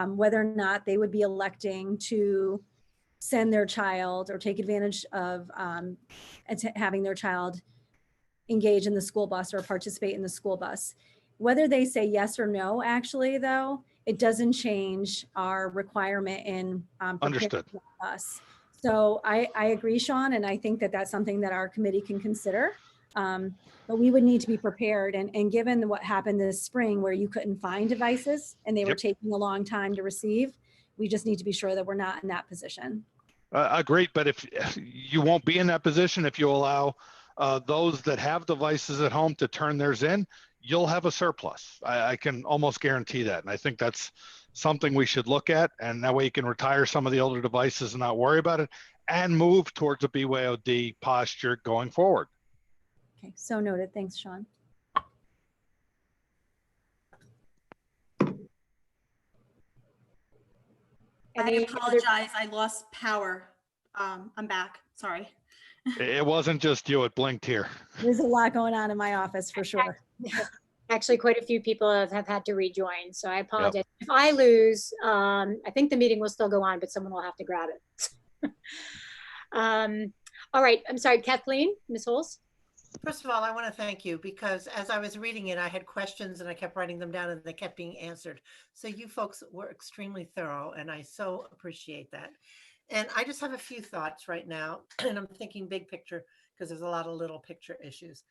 whether or not they would be electing to send their child or take advantage of having their child engage in the school bus or participate in the school bus. Whether they say yes or no, actually, though, it doesn't change our requirement in Understood. Us. So I agree, Sean, and I think that that's something that our committee can consider. But we would need to be prepared. And given what happened this spring where you couldn't find devices and they were taking a long time to receive, we just need to be sure that we're not in that position. Great, but if you won't be in that position, if you allow those that have devices at home to turn theirs in, you'll have a surplus. I can almost guarantee that. And I think that's something we should look at. And that way you can retire some of the older devices and not worry about it and move towards a BYOD posture going forward. Okay, so noted. Thanks, Sean. I apologize. I lost power. I'm back. Sorry. It wasn't just you. It blinked here. There's a lot going on in my office for sure. Actually, quite a few people have had to rejoin, so I apologize. Yep. If I lose, I think the meeting will still go on, but someone will have to grab it. All right. I'm sorry, Kathleen, Ms. Holes. First of all, I want to thank you because as I was reading it, I had questions and I kept writing them down and they kept being answered. So you folks were extremely thorough and I so appreciate that. And I just have a few thoughts right now and I'm thinking big picture because there's a lot of little picture issues.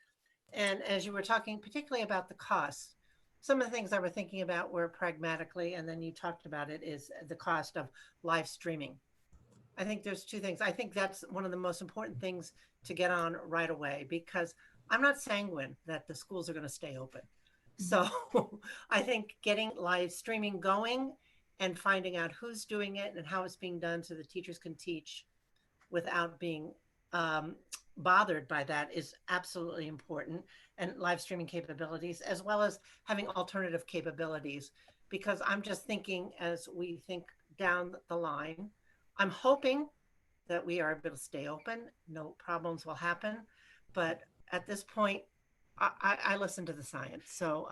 And as you were talking particularly about the costs, some of the things I were thinking about were pragmatically, and then you talked about it, is the cost of live streaming. I think there's two things. I think that's one of the most important things to get on right away because I'm not sanguine that the schools are going to stay open. So I think getting live streaming going and finding out who's doing it and how it's being done so the teachers can teach without being bothered by that is absolutely important, and live streaming capabilities as well as having alternative capabilities, because I'm just thinking as we think down the line, I'm hoping that we are able to stay open, no problems will happen, but at this point, I listen to the science. So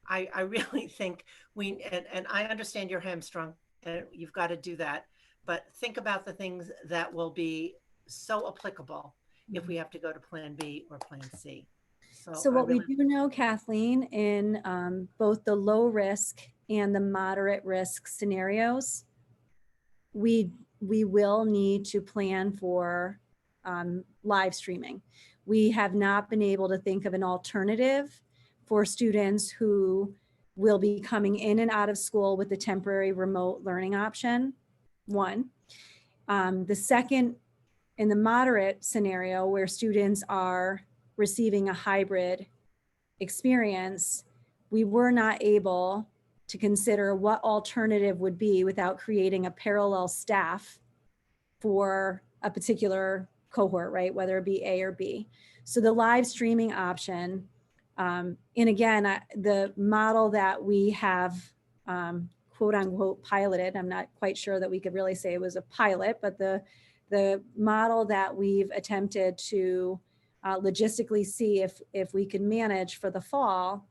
I really think and I understand you're hamstrung and you've got to do that, but think about the things that will be so applicable if we have to go to plan B or plan C. So I what we really- do know, Kathleen, in both the low risk and the moderate risk scenarios, we will need to plan for live streaming. We have not been able to think of an alternative for students who will be coming in and out of school with the temporary remote learning option, one. The second, in the moderate scenario where students are receiving a hybrid experience, we were not able to consider what alternative would be without creating a parallel staff for a particular cohort, right? Whether it be A or B. So the live streaming option, and again, the model that we have quote unquote piloted, I'm not quite sure that we could really say it was a pilot, but the model that we've attempted to logistically see if we can manage for the fall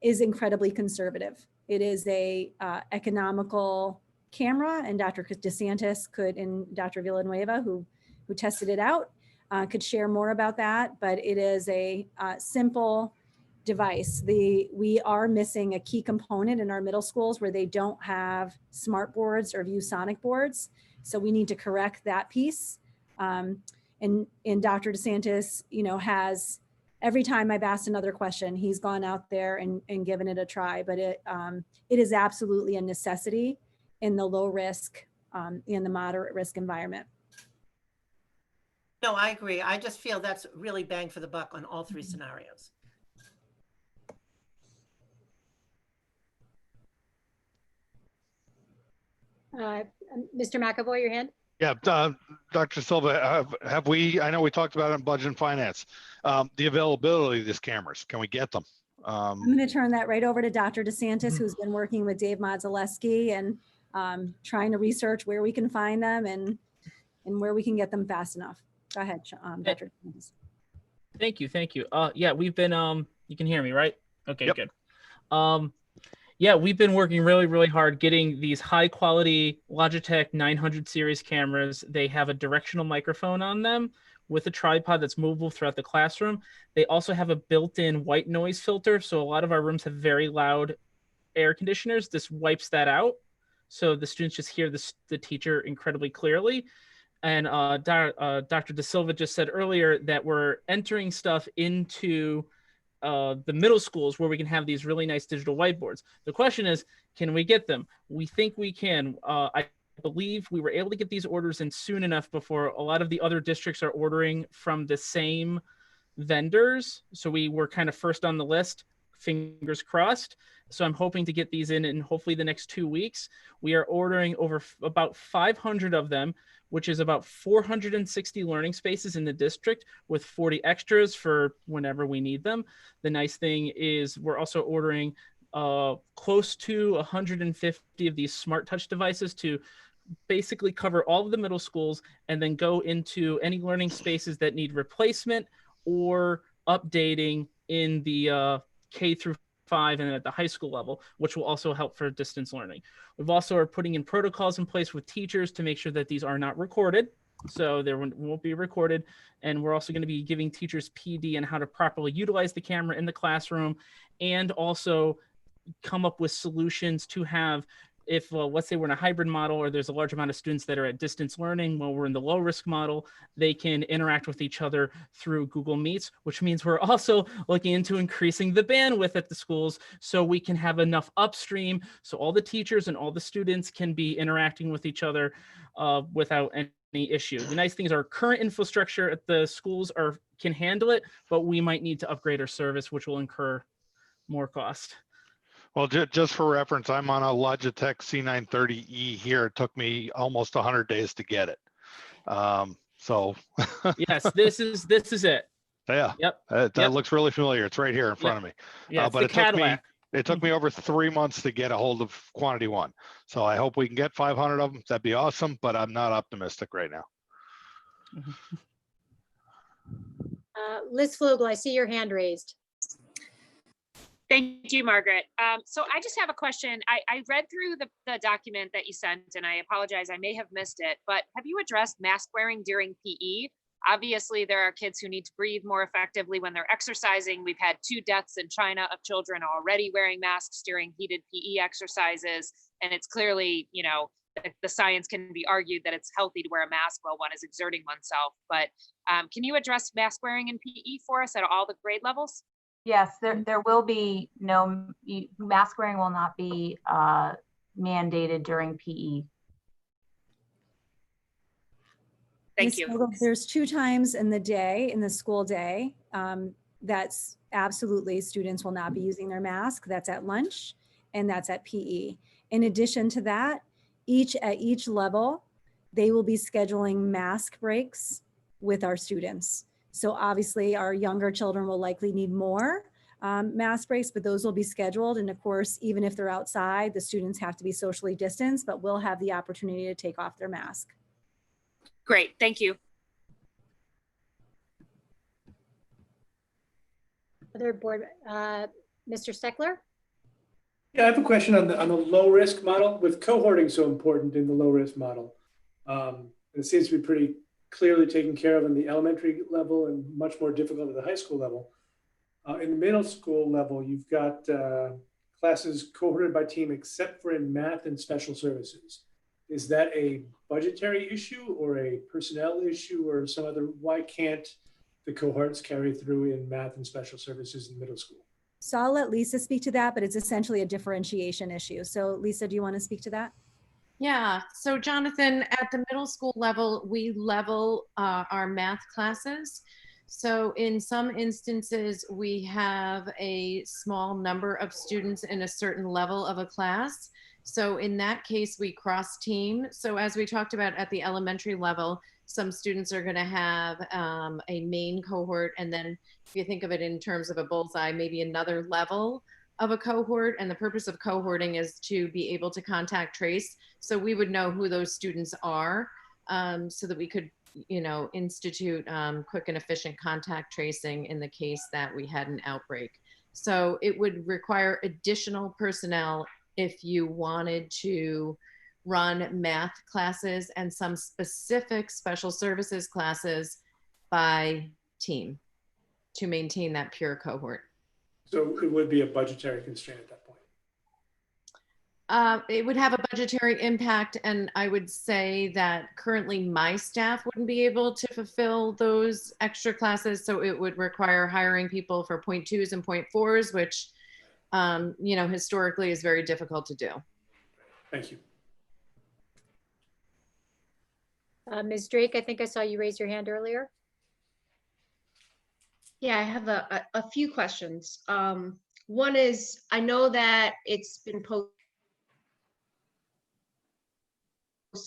is incredibly conservative. It is a economical camera, and Dr. DeSantis could, and Dr. Villanueva, who tested it out, could share more about that, but it is a simple device. We are missing a key component in our middle schools where they don't have smart boards or ViewSonic boards. So we need to correct that piece. And Dr. DeSantis, has, every time I've asked another question, he's gone out there and given it a try, but it is absolutely a necessity in the low risk, in the moderate risk environment. No, I agree. I just feel that's really bang for the buck on all three scenarios. Mr. McAvoy, your hand? Yeah, Dr. Silva, have we, I know we talked about it in budget and finance, the availability of these cameras, can we get them? I'm going to turn that right over to Dr. DeSantis, who's been working with Dave Modzelewski and trying to research where we can find them and where we can get them fast enough. Go ahead, Dr. DeSantis. Thank you. Yeah, we've been, you can hear me, right? Okay, Yep. Good. Yeah, we've been working really hard getting these high quality Logitech 900 series cameras. They have a directional microphone on them with a tripod that's movable throughout the classroom. They also have a built-in white noise filter. So a lot of our rooms have very loud air conditioners. This wipes that out. So the students just hear the teacher incredibly clearly. And Dr. De Silva just said earlier that we're entering stuff into the middle schools where we can have these really nice digital whiteboards. The question is, can we get them? We think we can. I believe we were able to get these orders in soon enough before a lot of the other districts are ordering from the same vendors. So we were kind of first on the list, fingers crossed. So I'm hoping to get these in hopefully the next 2 weeks. We are ordering over about 500 of them, which is about 460 learning spaces in the district with 40 extras for whenever we need them. The nice thing is we're also ordering close to 150 of these smart touch devices to basically cover all of the middle schools and then go into any learning spaces that need replacement or updating in the K through 5 and at the high school level, which will also help for distance learning. We've also are putting in protocols in place with teachers to make sure that these are not recorded. So there won't be recorded. And we're also going to be giving teachers PD on how to properly utilize the camera in the classroom and also come up with solutions to have, if let's say we're in a hybrid model or there's a large amount of students that are at distance learning while we're in the low risk model, they can interact with each other through Google Meets, which means we're also looking into increasing the bandwidth at the schools so we can have enough upstream so all the teachers and all the students can be interacting with each other without any issue. The nice thing is our current infrastructure at the schools can handle it, but we might need to upgrade our service, which will incur more cost. Well, just for reference, I'm on a Logitech C930E here. It took me almost 100 days to get it. So yes, this is it. Yeah. Yep. That looks really familiar. It's right here in front of me. Yeah, but it took me over 3 months to get a hold of quantity one. So I hope we can get 500 of them. That'd be awesome, but I'm not optimistic right now. Liz Flugel, I see your hand raised. Thank you, Margaret. So I just have a question. I read through the document that you sent, and I apologize, I may have missed it, but have you addressed mask wearing during PE? Obviously, there are kids who need to breathe more effectively when they're exercising. We've had 2 deaths in China of children already wearing masks during heated PE exercises. And it's clearly, you know, the science can be argued that it's healthy to wear a mask while one is exerting oneself. But can you address mask wearing in PE for us at all the grade levels? Yes, there will be no, mask wearing will not be mandated during PE. Thank Ms. you. Vogel, there's 2 times in the day, in the school day, that's absolutely students will not be using their mask. That's at lunch and that's at PE. In addition to that, at each level, they will be scheduling mask breaks with our students. So obviously our younger children will likely need more mask breaks, but those will be scheduled. And of course, even if they're outside, the students have to be socially distanced, but will have the opportunity to take off their mask. Great, thank you. Other board, Mr. Steckler? Yeah, I have a question on the low risk model. With cohorting so important in the low risk model, it seems to be pretty clearly taken care of in the elementary level and much more difficult at the high school level. In the middle school level, you've got classes cohorted by team except for in math and special services. Is that a budgetary issue or a personnel issue or some other? Why can't the cohorts carry through in math and special services in middle school? So I'll let Lisa speak to that, but it's essentially a differentiation issue. So Lisa, do you want to speak to that? Yeah, so Jonathan, at the middle school level, we level our math classes. So in some instances, we have a small number of students in a certain level of a class. So in that case, we cross team. So as we talked about at the elementary level, some students are going to have a main cohort. And then if you think of it in terms of a bullseye, maybe another level of a cohort. And the purpose of cohorting is to be able to contact trace. So we would know who those students are so that we could, you know, institute quick and efficient contact tracing in the case that we had an outbreak. So it would require additional personnel if you wanted to run math classes and some specific special services classes by team to maintain that pure cohort. So it would be a budgetary constraint at that point. It would have a budgetary impact, and I would say that currently my staff wouldn't be able to fulfill those extra classes, so it would require hiring people for 0.2s and 0.4s, which you know, historically is very difficult to do. Thank you. Ms. Drake, I think I saw you raise your hand earlier. Yeah, I have a few questions. One is, I know that it's been posted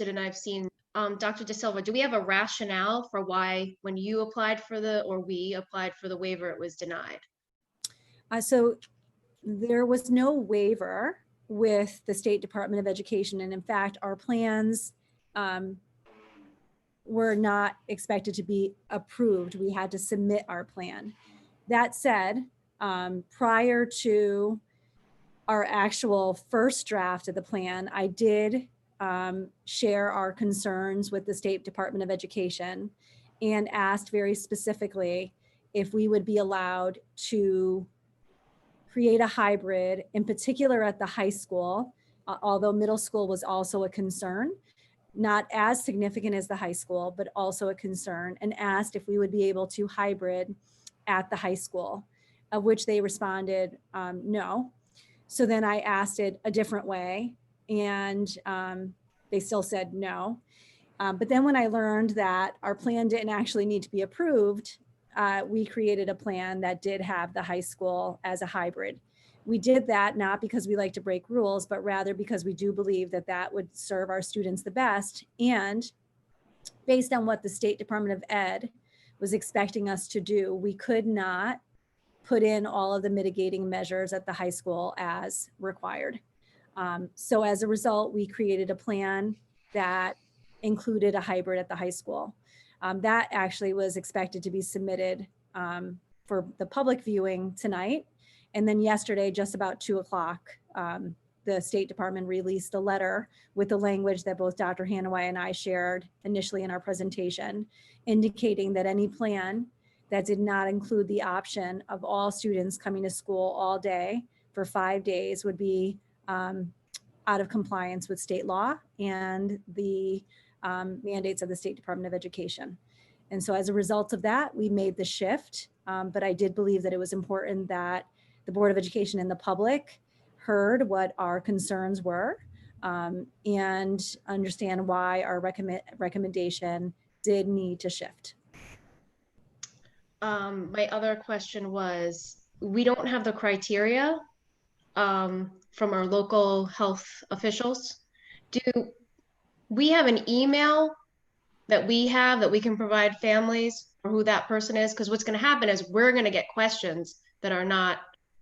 and I've seen, Dr. De Silva, do we have a rationale for why when you applied for or we applied for the waiver, it was denied? So there was no waiver with the State Department of Education. And in fact, our plans were not expected to be approved. We had to submit our plan. That said, prior to our actual first draft of the plan, I did share our concerns with the State Department of Education and asked very specifically if we would be allowed to create a hybrid, in particular at the high school, although middle school was also a concern, not as significant as the high school, but also a concern, and asked if we would be able to hybrid at the high school, of which they responded no. So then I asked it a different way, and they still said no. But then when I learned that our plan didn't actually need to be approved, we created a plan that did have the high school as a hybrid. We did that not because we like to break rules, but rather because we do believe that that would serve our students the best. And based on what the State Department of Ed was expecting us to do, we could not put in all of the mitigating measures at the high school as required. So as a result, we created a plan that included a hybrid at the high school. That actually was expected to be submitted for the public viewing tonight. And then yesterday, just about 2 o'clock, the State Department released a letter with the language that both Dr. Hanaway and I shared initially in our presentation, indicating that any plan that did not include the option of all students coming to school all day for 5 days would be out of compliance with state law and the mandates of the State Department of Education. And so as a result of that, we made the shift. But I did believe that it was important that the Board of Education and the public heard what our concerns were and understand why our recommendation did need to shift. My other question was, we don't have the criteria from our local health officials. Do we have an email that we can provide families or who that person is? Because what's going to happen is we're going to get questions that are not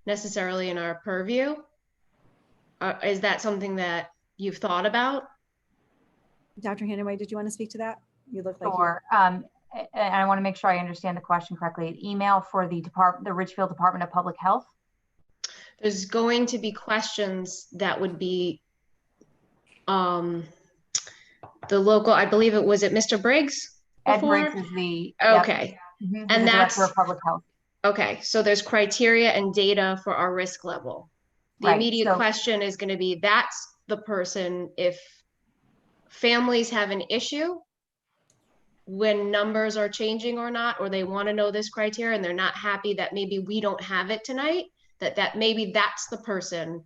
necessarily in our purview. Is that something that you've thought about? Dr. Hanaway, did you want to speak to that? You look like Sure. And I want to make sure I understand the question correctly. An email for the Richfield Department of Public Health? There's going to be questions that would be the local, I believe it was Mr. Briggs before? Ed Briggs is the okay. Yep. And the that's Director of Public Health. Okay, so there's criteria and data for our risk level. The Right, immediate so- question is going to be, that's the person, if families have an issue when numbers are changing or not, or they want to know this criteria and they're not happy that maybe we don't have it tonight, that maybe that's the person.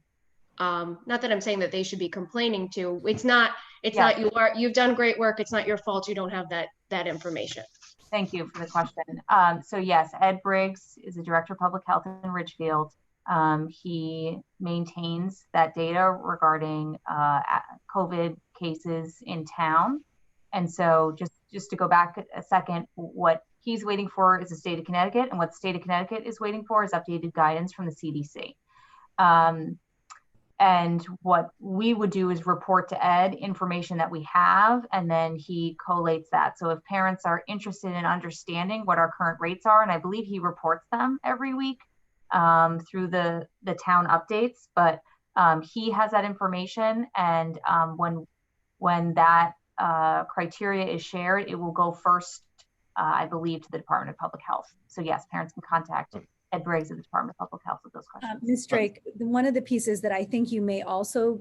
Not that I'm saying that they should be complaining to. It's not you've done great work. It's not your fault you don't have that information. Thank you for the question. So yes, Ed Briggs is the Director of Public Health in Richfield. He maintains that data regarding COVID cases in town. And so just to go back a second, what he's waiting for is the state of Connecticut, and what the state of Connecticut is waiting for is updated guidance from the CDC. And what we would do is report to Ed information that we have, and then he collates that. So if parents are interested in understanding what our current rates are, and I believe he reports them every week through the town updates, but he has that information, and when that criteria is shared, it will go first, I believe, to the Department of Public Health. So yes, parents can contact Ed Briggs of the Department of Public Health with those questions. Ms. Drake, one of the pieces that I think you may also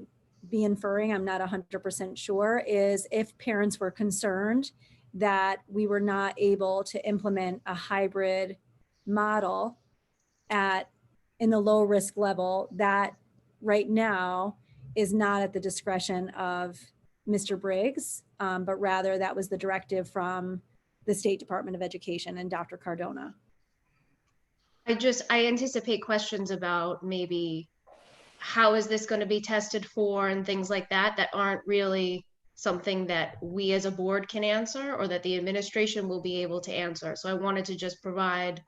be inferring, I'm not 100% sure, is if parents were concerned that we were not able to implement a hybrid model in the low risk level, that right now is not at the discretion of Mr. Briggs, but rather that was the directive from the State Department of Education and Dr. Cardona. I anticipate questions about maybe how is this going to be tested for and things like that aren't really something that we as a board can answer or that the administration will be able to answer. So I wanted to just provide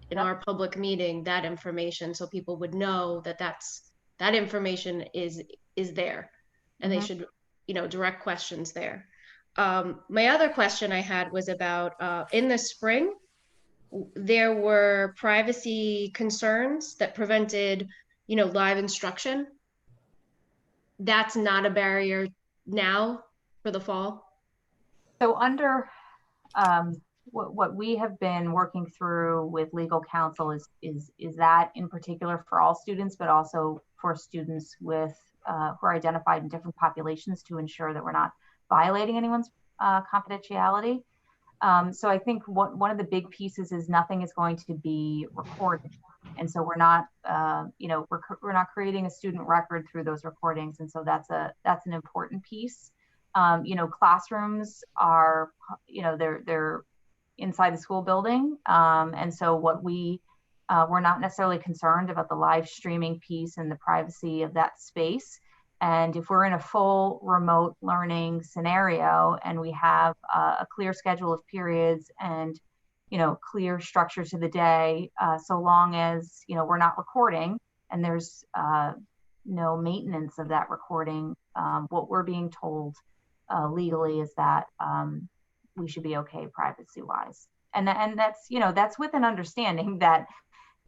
in our public meeting that information so people would know that that information is there and they should, direct questions there. My other question I had was about in the spring, there were privacy concerns that prevented, live instruction. That's not a barrier now for the fall? So under what we have been working through with legal counsel is that in particular for all students, but also for students with who are identified in different populations to ensure that we're not violating anyone's confidentiality. So I think one of the big pieces is nothing is going to be recorded. And so we're not, we're not creating a student record through those recordings. And so that's an important piece. Classrooms are, they're inside the school building. And so what we're not necessarily concerned about the live streaming piece and the privacy of that space. And if we're in a full remote learning scenario and we have a clear schedule of periods and, clear structure to the day, so long as, we're not recording and there's no maintenance of that recording, what we're being told legally is that we should be okay privacy wise. And that's, you know, that's with an understanding that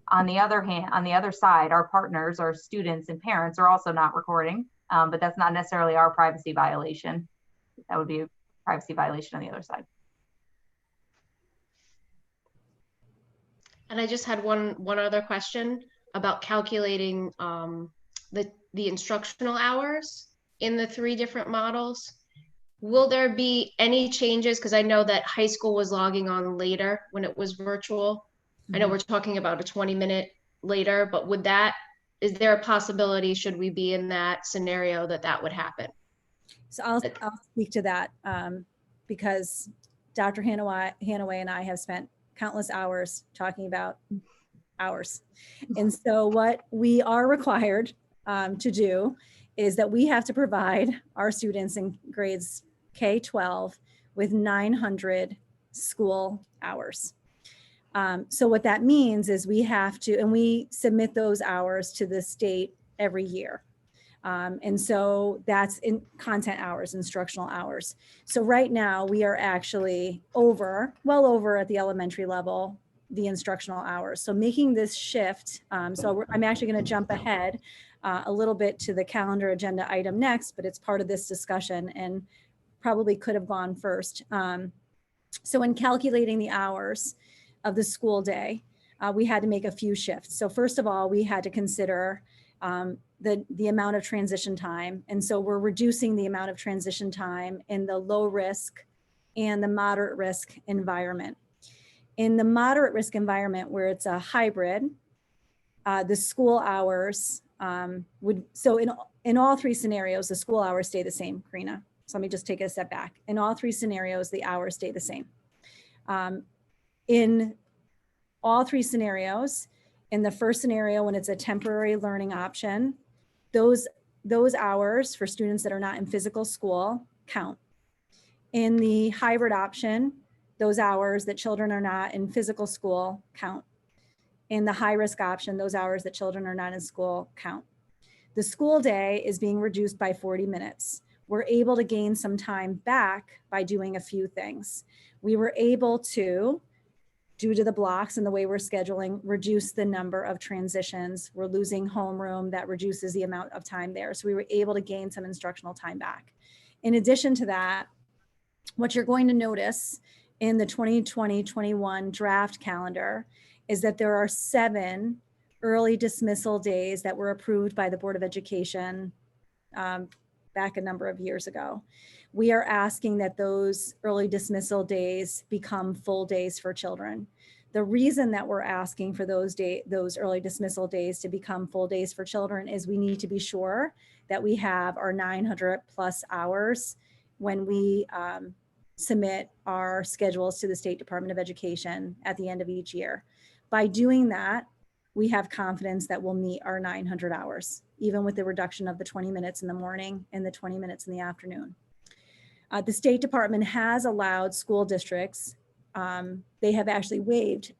on the other hand, on the other side, our partners, our students and parents are also not recording, but that's not necessarily our privacy violation. That would be a privacy violation on the other side. And I just had one other question about calculating the instructional hours in the 3 different models. Will there be any changes? Because I know that high school was logging on later when it was virtual. I know we're talking about a 20-minute later, but is there a possibility, should we be in that scenario, that would happen? So I'll speak to that because Dr. Hanaway and I have spent countless hours talking about hours. And so what we are required to do is that we have to provide our students in grades K-12 with 900 school hours. So what that means is we have to, and we submit those hours to the state every year. And so that's in content hours, instructional hours. So right now we are actually well over at the elementary level, the instructional hours. So making this shift, I'm actually going to jump ahead a little bit to the calendar agenda item next, but it's part of this discussion and probably could have gone first. So in calculating the hours of the school day, we had to make a few shifts. So first of all, we had to consider the amount of transition time. And so we're reducing the amount of transition time in the low risk and the moderate risk environment. In the moderate risk environment where it's a hybrid, the school hours in all 3 scenarios, the school hours stay the same, Karina. So let me just take a step back. In all 3 scenarios, the hours stay the same. In all 3 scenarios, in the first scenario, when it's a temporary learning option, those hours for students that are not in physical school count. In the hybrid option, those hours that children are not in physical school count. In the high risk option, those hours that children are not in school count. The school day is being reduced by 40 minutes. We're able to gain some time back by doing a few things. We were able to, due to the blocks and the way we're scheduling, reduce the number of transitions. We're losing homeroom, that reduces the amount of time there. So we were able to gain some instructional time back. In addition to that, what you're going to notice in the 2020-21 draft calendar is that there are 7 early dismissal days that were approved by the Board of Education back a number of years ago. We are asking that those early dismissal days become full days for children. The reason that we're asking for those early dismissal days to become full days for children is we need to be sure that we have our 900 plus hours when we submit our schedules to the State Department of Education at the end of each year. By doing that, we have confidence that we'll meet our 900 hours, even with the reduction of the 20 minutes in the morning and the 20 minutes in the afternoon. The State Department has allowed school districts, they have actually waived,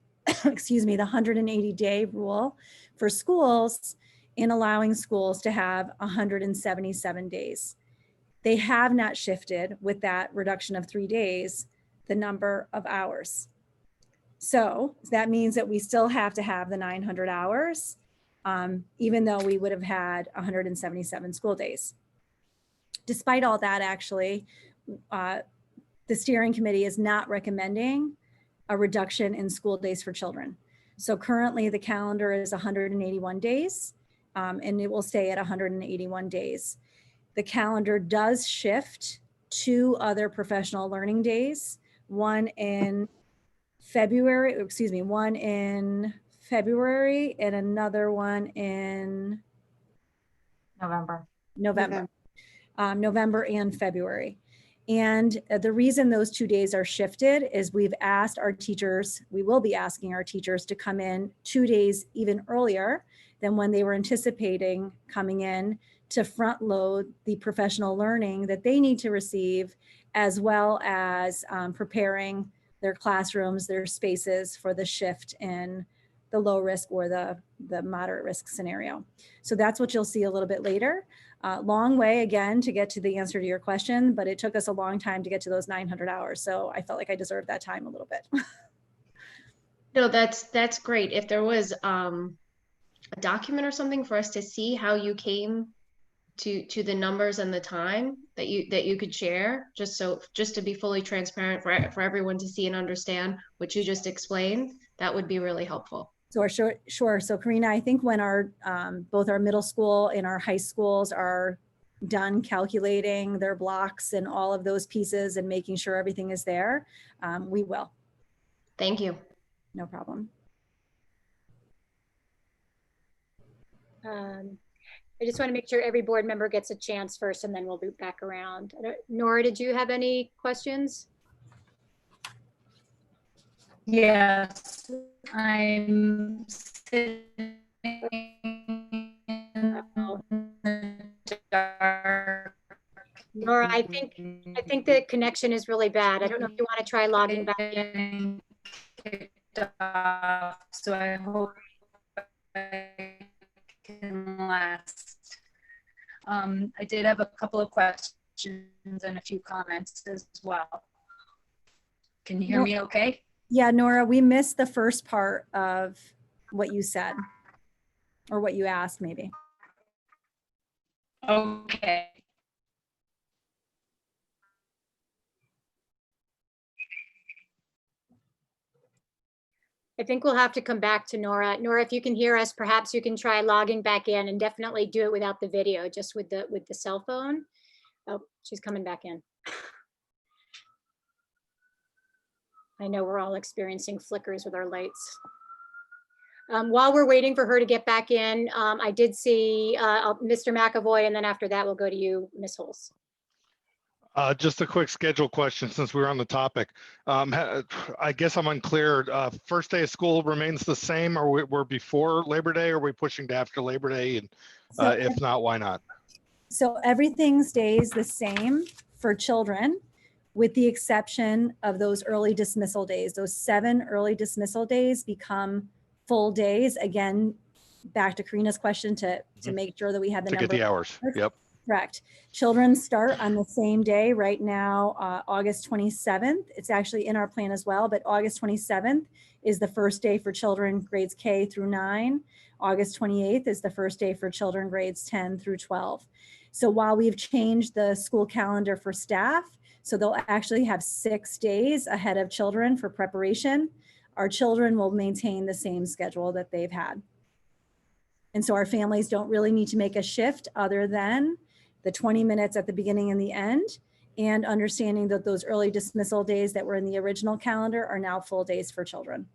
excuse me, the 180-day rule for schools in allowing schools to have 177 days. They have not shifted with that reduction of 3 days, the number of hours. So that means that we still have to have the 900 hours, even though we would have had 177 school days. Despite all that, actually, the steering committee is not recommending a reduction in school days for children. So currently the calendar is 181 days, and it will stay at 181 days. The calendar does shift 2 other professional learning days, one in February and another one in November and February. And the reason those 2 days are shifted is we've asked our teachers, we will be asking our teachers to come in 2 days even earlier than when they were anticipating coming in to front load the professional learning that they need to receive, as well as preparing their classrooms, their spaces for the shift in the low risk or the moderate risk scenario. So that's what you'll see a little bit later. Long way again to get to the answer to your question, but it took us a long time to get to those 900 hours. So I felt like I deserved that time a little bit. No, that's great. If there was a document or something for us to see how you came to the numbers and the time that you could share, just to be fully transparent for everyone to see and understand what you just explained, that would be really helpful. So sure. So Karina, I think when our both our middle school and our high schools are done calculating their blocks and all of those pieces and making sure everything is there, we will. Thank you. No problem. I just want to make sure every board member gets a chance first, and then we'll be back around. Nora, did you have any questions? Yes, I'm sitting in the dark. Nora, I think the connection is really bad. I don't know if you want to try logging back in. So I hope I can last. I did have a couple of questions and a few comments as well. Can you hear me okay? Yeah, Nora, we missed the first part of what you said or what you asked maybe. Okay. I think we'll have to come back to Nora. Nora, if you can hear us, perhaps you can try logging back in, and definitely do it without the video, just with the cell phone. Oh, she's coming back in. I know we're all experiencing flickers with our lights. While we're waiting for her to get back in, I did see Mr. McAvoy, and then after that, we'll go to you, Ms. Holz. Just a quick schedule question since we're on the topic. I guess I'm unclear. First day of school remains the same, or we're before Labor Day, or are we pushing to after Labor Day? And if not, why not? So everything stays the same for children, with the exception of those early dismissal days. Those 7 early dismissal days become full days. Again, back to Karina's question to make sure that we have the number. To get the hours. Yep. Correct. Children start on the same day right now, August 27th. It's actually in our plan as well, but August 27th is the first day for children grades K through 9. August 28th is the first day for children grades 10 through 12. So while we've changed the school calendar for staff, so they'll actually have 6 days ahead of children for preparation, our children will maintain the same schedule that they've had. And so our families don't really need to make a shift other than the 20 minutes at the beginning and the end, and understanding that those early dismissal days that were in the original calendar are now full days for children.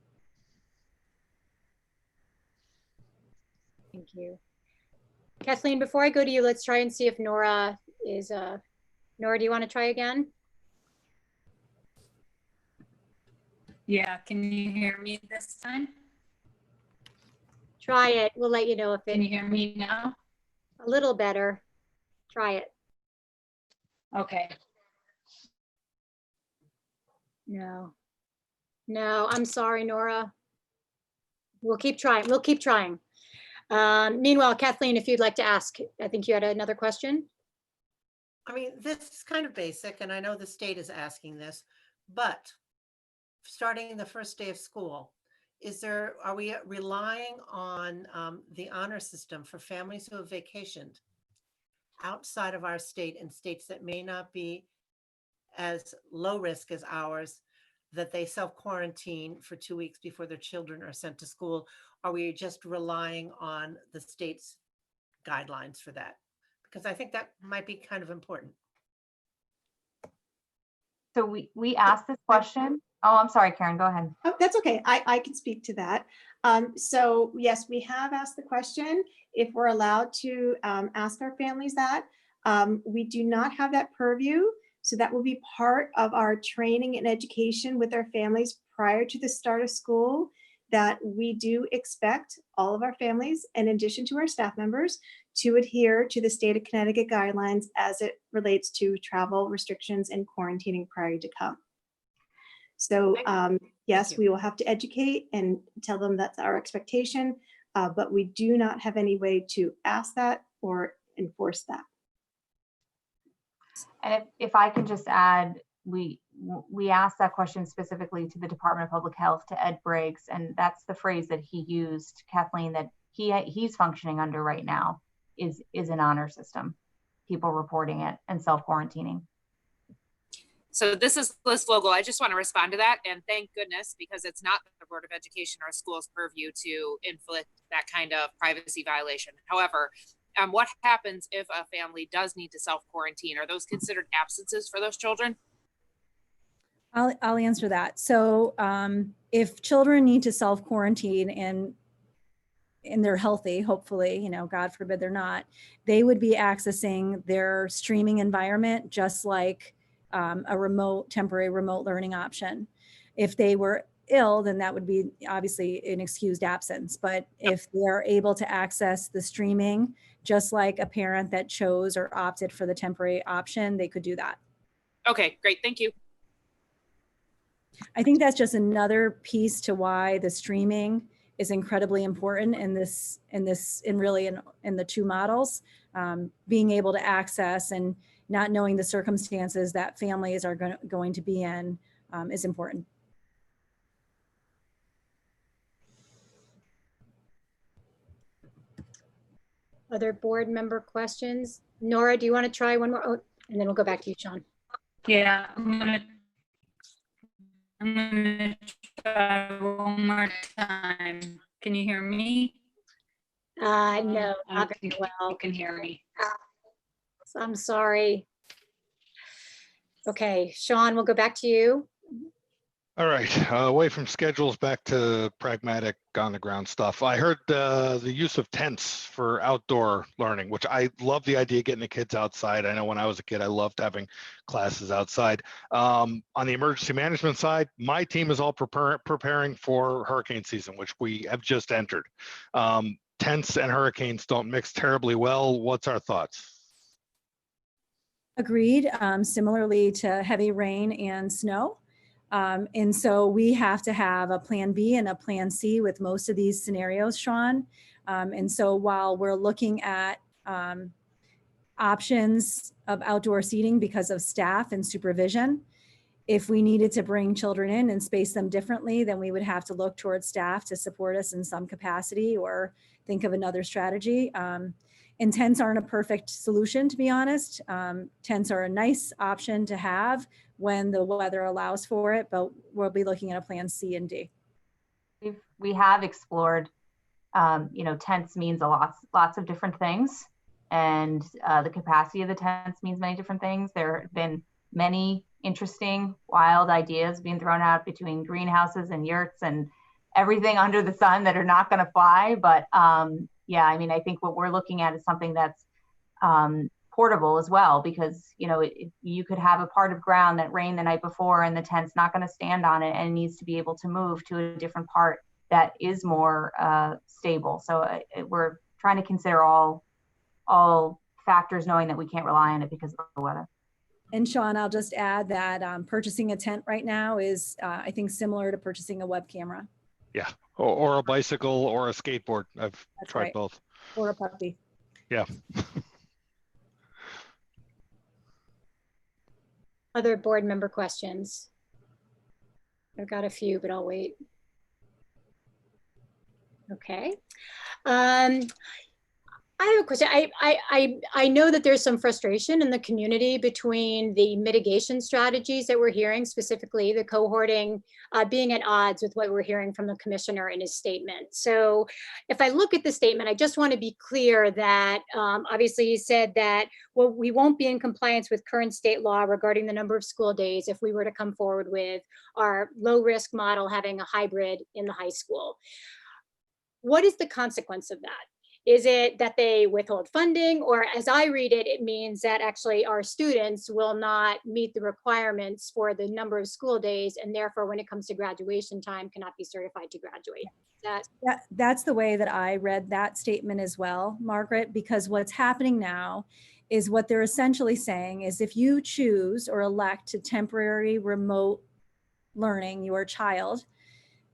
Thank you. Kathleen, before I go to you, let's try and see if Nora is, Nora, do you want to try again? Yeah, can you hear me this time? Try it. We'll let you know if it. Can you hear me now? A little better. Try it. Okay. No, I'm sorry, Nora. We'll keep trying. We'll keep trying. Meanwhile, Kathleen, if you'd like to ask, I think you had another question. I mean, this is kind of basic, and I know the state is asking this, but starting the first day of school, are we relying on the honor system for families who have vacationed outside of our state and states that may not be as low risk as ours, that they self-quarantine for 2 weeks before their children are sent to school? Are we just relying on the state's guidelines for that? Because I think that might be kind of important. So we asked this question. Oh, I'm sorry, Karen, go ahead. Oh, that's okay. I can speak to that. So yes, we have asked the question if we're allowed to ask our families that. We do not have that purview. So that will be part of our training and education with our families prior to the start of school, that we do expect all of our families, in addition to our staff members, to adhere to the state of Connecticut guidelines as it relates to travel restrictions and quarantining prior to come. So yes, we will have to educate and tell them that's our expectation, but we do not have any way to ask that or enforce that. And if I can just add, we we asked that question specifically to the Department of Public Health, to Ed Briggs, and that's the phrase that he used, Kathleen, that he's functioning under right now is an honor system, people reporting it and self-quarantining. So this is Liz Vogel. I just want to respond to that, and thank goodness, because it's not the Board of Education or school's purview to inflict that kind of privacy violation. However, what happens if a family does need to self-quarantine? Are those considered absences for those children? I'll answer that. So if children need to self-quarantine and they're healthy, hopefully, you know, God forbid they're not, they would be accessing their streaming environment just like a temporary remote learning option. If they were ill, then that would be obviously an excused absence. But if they're able to access the streaming, just like a parent that chose or opted for the temporary option, they could do that. Okay, great. Thank you. I think that's just another piece to why the streaming is incredibly important in the two models. Being able to access and not knowing the circumstances that families are going to be in is important. Other board member questions? Nora, do you want to try one more? Oh, and then we'll go back to you, Sean. Yeah, I'm gonna try one more time. Can you hear me? No, not very well. You can hear me. I'm sorry. Okay, Sean, we'll go back to you. All right, away from schedules, back to pragmatic on the ground stuff. I heard the use of tents for outdoor learning, which I love the idea of getting the kids outside. I know when I was a kid, I loved having classes outside. On the emergency management side, my team is all preparing for hurricane season, which we have just entered. Tents and hurricanes don't mix terribly well. What's our thoughts? Agreed. Similarly to heavy rain and snow. And so we have to have a plan B and a plan C with most of these scenarios, Sean. And so while we're looking at options of outdoor seating because of staff and supervision, if we needed to bring children in and space them differently, then we would have to look towards staff to support us in some capacity or think of another strategy. And tents aren't a perfect solution, to be honest. Tents are a nice option to have when the weather allows for it, but we'll be looking at a plan C and D. We have explored, tents means lots of different things. And the capacity of the tents means many different things. There have been many interesting, wild ideas being thrown out between greenhouses and yurts and everything under the sun that are not going to fly. But yeah, I mean, I think what we're looking at is something that's portable as well, because, you could have a part of ground that rained the night before and the tent's not going to stand on it and needs to be able to move to a different part that is more stable. So we're trying to consider all factors, knowing that we can't rely on it because of the weather. And Sean, I'll just add that purchasing a tent right now is, I think, similar to purchasing a web camera. Yeah, or a bicycle or a skateboard. I've tried both. Or a puppy. Yeah. Other board member questions? I've got a few, but I'll wait. Okay. I have a question. I know that there's some frustration in the community between the mitigation strategies that we're hearing, specifically the cohorting being at odds with what we're hearing from the commissioner in his statement. So if I look at the statement, I just want to be clear that obviously he said that, well, we won't be in compliance with current state law regarding the number of school days if we were to come forward with our low risk model having a hybrid in the high school. What is the consequence of that? Is it that they withhold funding, or as I read it, it means that actually our students will not meet the requirements for the number of school days, and therefore when it comes to graduation time cannot be certified to graduate? That's the way that I read that statement as well, Margaret, because what's happening now is what they're essentially saying is if you choose or elect to temporary remote learning your child,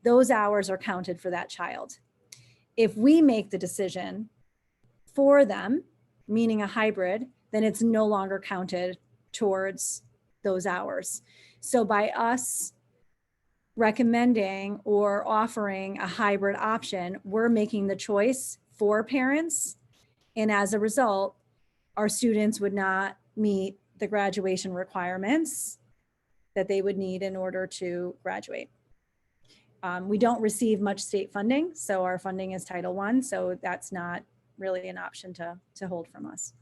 those hours are counted for that child. If we make the decision for them, meaning a hybrid, then it's no longer counted towards those hours. So by us recommending or offering a hybrid option, we're making the choice for parents. And as a result, our students would not meet the graduation requirements that they would need in order to graduate. We don't receive much state funding, so our funding is Title I, so that's not really an option to hold from us.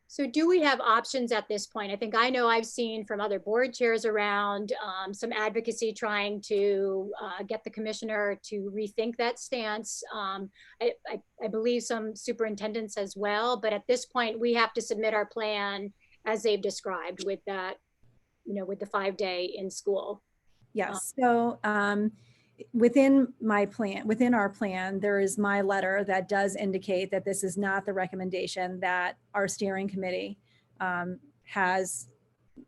So do we have options at this point? I think I know I've seen from other board chairs around some advocacy trying to get the commissioner to rethink that stance. I believe some superintendents as well, but at this point we have to submit our plan as they've described with that, you know, with the 5-day in school. Yes, so within our plan, there is my letter that does indicate that this is not the recommendation that our steering committee has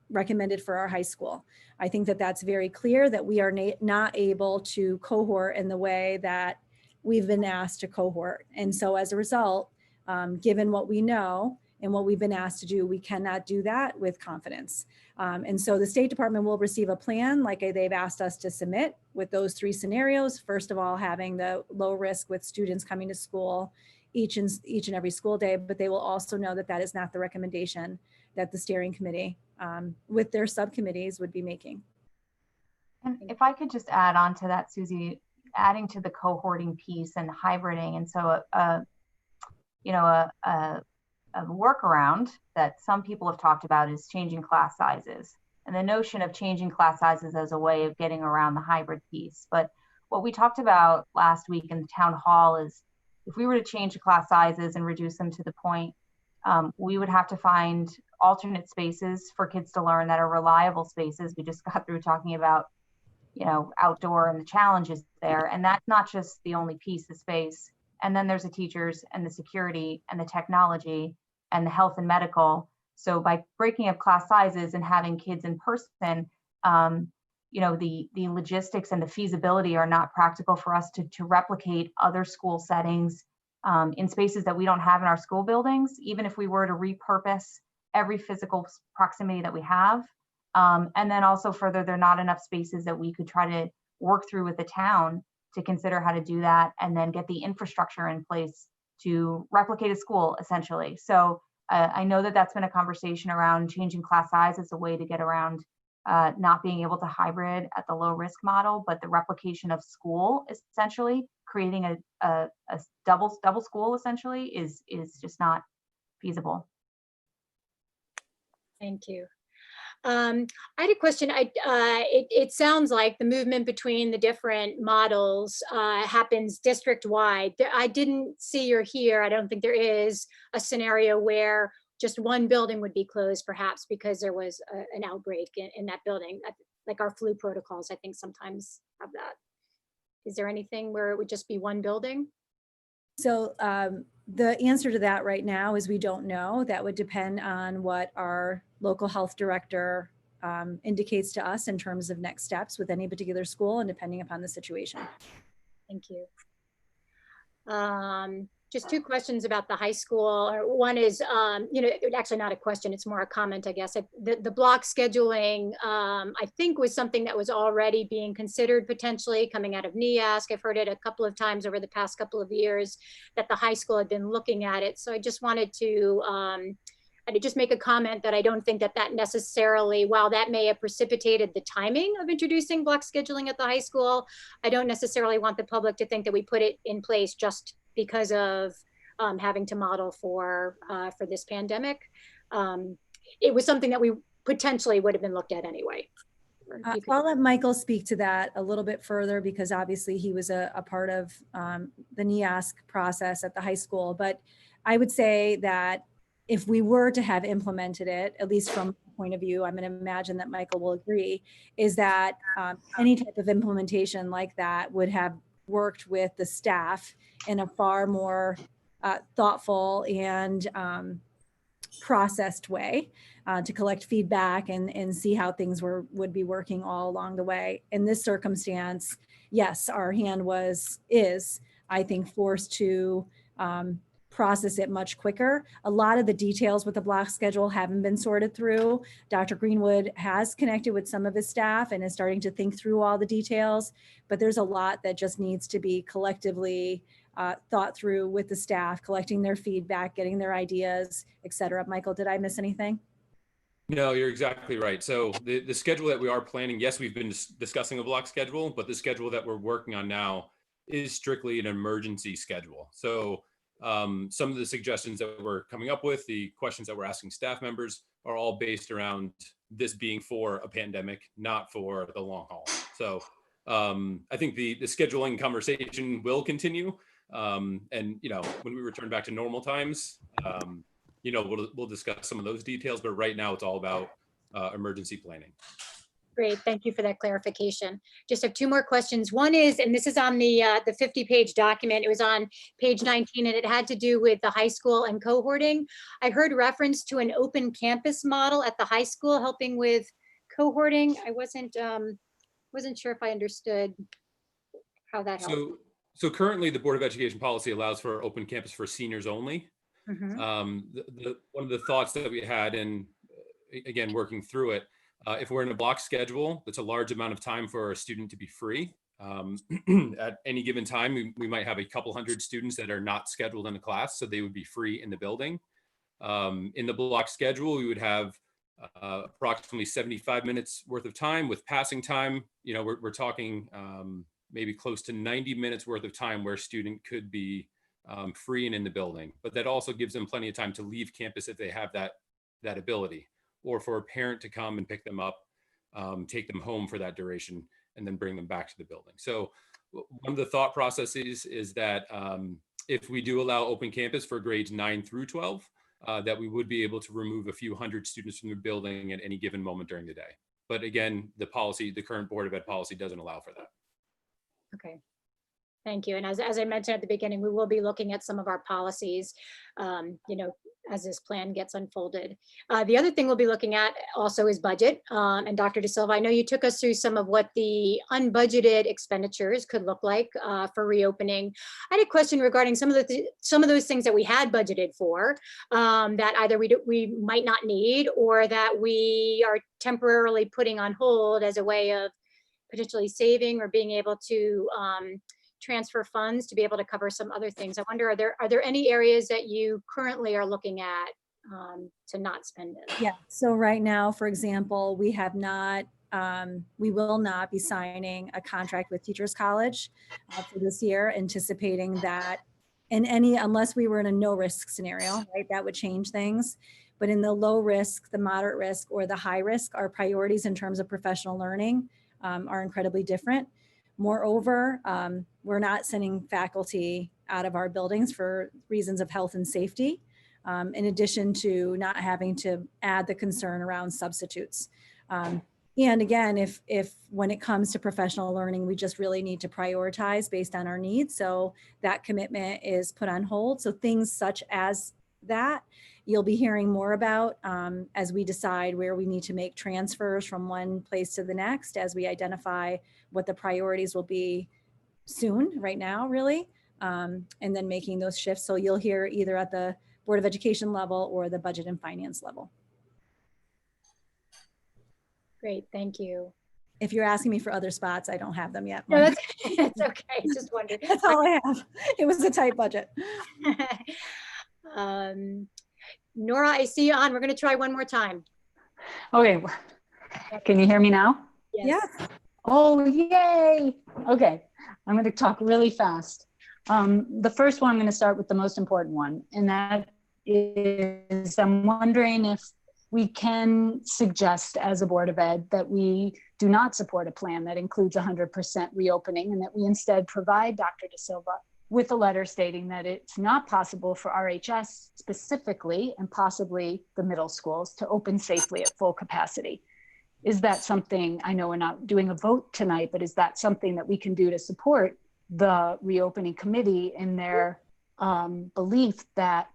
recommended for our high school. I think that that's very clear that we are not able to cohort in the way that we've been asked to cohort. And so as a result, given what we know and what we've been asked to do, we cannot do that with confidence. And so the State Department will receive a plan like they've asked us to submit with those 3 scenarios. First of all, having the low risk with students coming to school each and every school day, but they will also know that that is not the recommendation that the steering committee with their subcommittees would be making. And if I could just add on to that, Susie, adding to the cohorting piece and hybriding. And so, you know, a workaround that some people have talked about is changing class sizes, and the notion of changing class sizes as a way of getting around the hybrid piece. But what we talked about last week in the town hall is if we were to change the class sizes and reduce them to the point, we would have to find alternate spaces for kids to learn that are reliable spaces. We just got through talking about, you know, outdoor and the challenges there. And that's not just the only piece, the space. And then there's the teachers and the security and the technology and the health and medical. So by breaking up class sizes and having kids in person, you know, the logistics and the feasibility are not practical for us to replicate other school settings in spaces that we don't have in our school buildings, even if we were to repurpose every physical proximity that we have. And then also further, there are not enough spaces that we could try to work through with the town to consider how to do that and then get the infrastructure in place to replicate a school essentially. So I know that that's been a conversation around changing class size as a way to get around not being able to hybrid at the low risk model, but the replication of school essentially creating a double school essentially is just not feasible. Thank you. I had a question. It sounds like the movement between the different models happens district-wide. I didn't see or hear, I don't think there is a scenario where just one building would be closed perhaps because there was an outbreak in that building. Like our flu protocols, I think sometimes have that. Is there anything where it would just be one building? So the answer to that right now is we don't know. That would depend on what our local health director indicates to us in terms of next steps with any particular school and depending upon the situation. Thank you. Just 2 questions about the high school. One is, you know, actually not a question, it's more a comment, I guess. The block scheduling, I think was something that was already being considered potentially coming out of NEASC. I've heard it a couple of times over the past couple of years that the high school had been looking at it. So I just wanted to just make a comment that I don't think that that necessarily, while that may have precipitated the timing of introducing block scheduling at the high school, I don't necessarily want the public to think that we put it in place just because of having to model for this pandemic. It was something that we potentially would have been looked at anyway. I'll let Michael speak to that a little bit further because obviously he was a part of the NEASC process at the high school. But I would say that if we were to have implemented it, at least from the point of view, I'm going to imagine that Michael will agree, is that any type of implementation like that would have worked with the staff in a far more thoughtful and processed way to collect feedback and see how things would be working all along the way. In this circumstance, yes, our hand is, I think, forced to process it much quicker. A lot of the details with the block schedule haven't been sorted through. Dr. Greenwood has connected with some of his staff and is starting to think through all the details, but there's a lot that just needs to be collectively thought through with the staff, collecting their feedback, getting their ideas, et cetera. Michael, did I miss anything? No, you're exactly right. So the schedule that we are planning, yes, we've been discussing a block schedule, but the schedule that we're working on now is strictly an emergency schedule. So some of the suggestions that we're coming up with, the questions that we're asking staff members are all based around this being for a pandemic, not for the long haul. So I think the scheduling conversation will continue. And, you know, when we return back to normal times, you know, we'll discuss some of those details, but right now it's all about emergency planning. Great, thank you for that clarification. Just have two more questions. One is, and this is on the 50-page document, it was on page 19, and it had to do with the high school and cohorting. I heard reference to an open campus model at the high school helping with cohorting. I wasn't sure if I understood how that helped. So currently the Board of Education policy allows for open campus for seniors only. Mhm. One of the thoughts that we had, and again, working through it, if we're in a block schedule, that's a large amount of time for a student to be free. At any given time, we might have a couple hundred students that are not scheduled in a class, so they would be free in the building. In the block schedule, we would have approximately 75 minutes worth of time with passing time. You know, we're talking maybe close to 90 minutes worth of time where a student could be free and in the building, but that also gives them plenty of time to leave campus if they have that ability, or for a parent to come and pick them up, take them home for that duration, and then bring them back to the building. So one of the thought processes is that if we do allow open campus for grades 9 through 12, that we would be able to remove a few hundred students from the building at any given moment during the day. But again, the current Board of Ed policy doesn't allow for that. Okay. Thank you. And as I mentioned at the beginning, we will be looking at some of our policies, you know, as this plan gets unfolded. The other thing we'll be looking at also is budget. And Dr. De Silva, I know you took us through some of what the unbudgeted expenditures could look like for reopening. I had a question regarding some of those things that we had budgeted for that either we might not need, or that we are temporarily putting on hold as a way of potentially saving or being able to transfer funds to be able to cover some other things. I wonder, are there any areas that you currently are looking at to not spend it? Yeah, so right now, for example, we will not be signing a contract with Teachers College for this year, anticipating that unless we were in a no risk scenario, right, that would change things. But in the low risk, the moderate risk, or the high risk, our priorities in terms of professional learning are incredibly different. Moreover, we're not sending faculty out of our buildings for reasons of health and safety, in addition to not having to add the concern around substitutes. And again, if when it comes to professional learning, we just really need to prioritize based on our needs. So that commitment is put on hold. So things such as that, you'll be hearing more about as we decide where we need to make transfers from one place to the next, as we identify what the priorities will be soon, right now, really, and then making those shifts. So you'll hear either at the Board of Education level or the budget and finance level. Great, thank you. If you're asking me for other spots, I don't have them yet. No, that's okay. Just wondered. That's all I have. It was a tight budget. Nora, I see you on. We're going to try one more time. Okay. Can you hear me now? Yes. Oh, yay. Okay. I'm going to talk really fast. The first one, I'm going to start with the most important one. And that is, I'm wondering if we can suggest as a Board of Ed that we do not support a plan that includes 100% reopening, and that we instead provide Dr. De Silva with a letter stating that it's not possible for RHS specifically, and possibly the middle schools, to open safely at full capacity. Is that something, I know we're not doing a vote tonight, but is that something that we can do to support the reopening committee in their belief that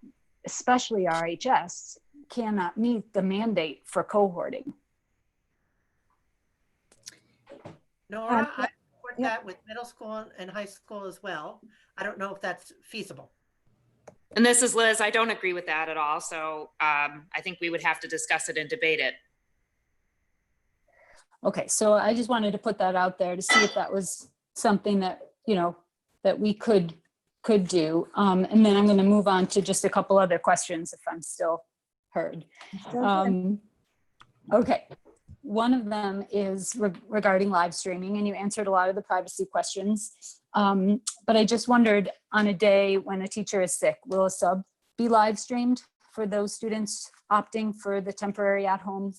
especially RHS cannot meet the mandate for cohorting? Nora, I support that with middle school and high school as well. I don't know if that's feasible. And this is Liz. I don't agree with that at all. So I think we would have to discuss it and debate it. Okay, so I just wanted to put that out there to see if that was something that, you know, that we could do. And then I'm going to move on to just a couple other questions if I'm still heard. Okay, one of them is regarding live streaming, and you answered a lot of the privacy questions. But I just wondered, on a day when a teacher is sick, will a sub be live streamed for those students opting for the temporary at-home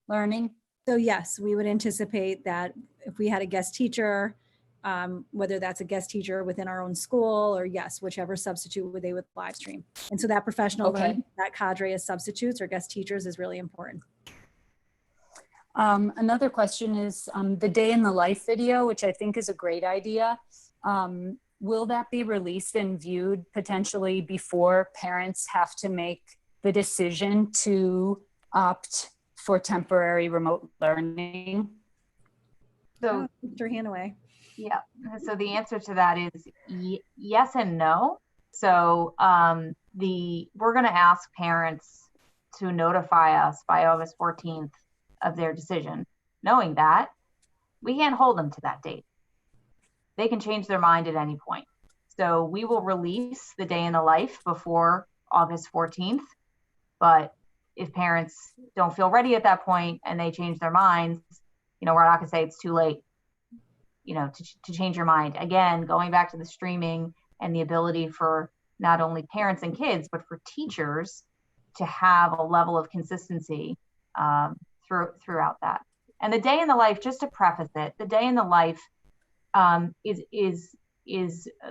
learning? So yes, we would anticipate that if we had a guest teacher, whether that's a guest teacher within our own school or yes, whichever substitute they would live stream. And so that professional learning, that cadre of substitutes or guest teachers is really important. Another question is the day in the life video, which I think is a great idea. Will that be released and viewed potentially before parents have to make the decision to opt for temporary remote learning? So, Mr. Hanaway. Yeah, so the answer to that is yes and no. So we're going to ask parents to notify us by August 14th of their decision, knowing that we can't hold them to that date. They can change their mind at any point. So we will release the day in the life before August 14th. But if parents don't feel ready at that point and they change their minds, you know, we're not going to say it's too late, you know, to change your mind. Again, going back to the streaming and the ability for not only parents and kids, but for teachers to have a level of consistency throughout that. And the day in the life, just to preface it, the day in the life is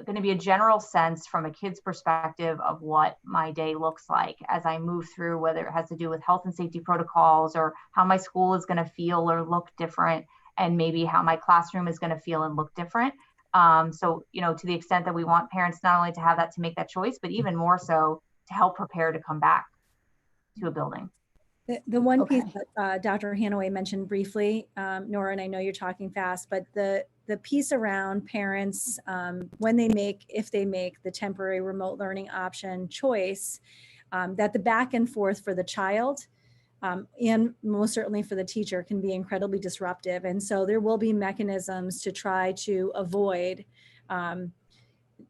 going to be a general sense from a kid's perspective of what my day looks like as I move through, whether it has to do with health and safety protocols or how my school is going to feel or look different, and maybe how my classroom is going to feel and look different. So, you know, to the extent that we want parents not only to have that to make that choice, but even more so to help prepare to come back to a building. The one piece that Dr. Hanaway mentioned briefly, Nora, and I know you're talking fast, but the piece around parents, if they make the temporary remote learning option choice, that the back and forth for the child and most certainly for the teacher can be incredibly disruptive. And so there will be mechanisms to try to avoid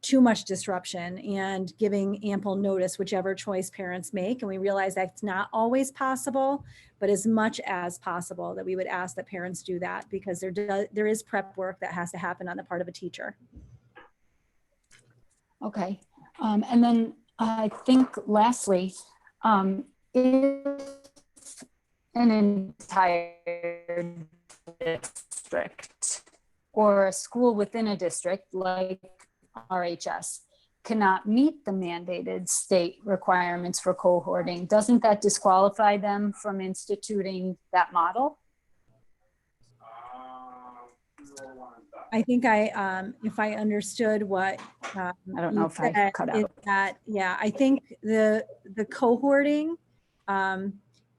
too much disruption and giving ample notice, whichever choice parents make. And we realize that's not always possible, but as much as possible that we would ask that parents do that, because there is prep work that has to happen on the part of a teacher. Okay. And then I think lastly, if an entire district or a school within a district like RHS cannot meet the mandated state requirements for cohorting, doesn't that disqualify them from instituting that model? I think if I understood what I don't know if I cut out. That, yeah, I think the cohorting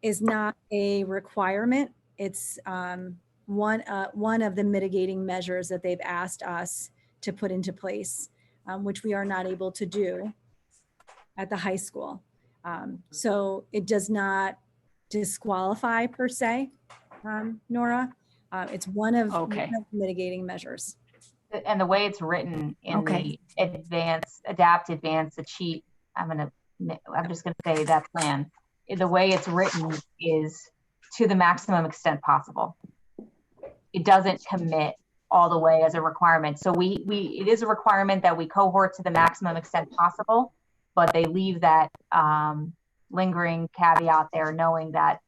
is not a requirement. It's one of the mitigating measures that they've asked us to put into place, which we are not able to do at the high school. So it does not disqualify per se, Nora. It's one of the mitigating measures. And the way it's written in the adapt, advance, achieve, I'm just gonna say that plan. The way it's written is to the maximum extent possible. It doesn't commit all the way as a requirement. So it is a requirement that we cohort to the maximum extent possible, but they leave that lingering caveat there, knowing that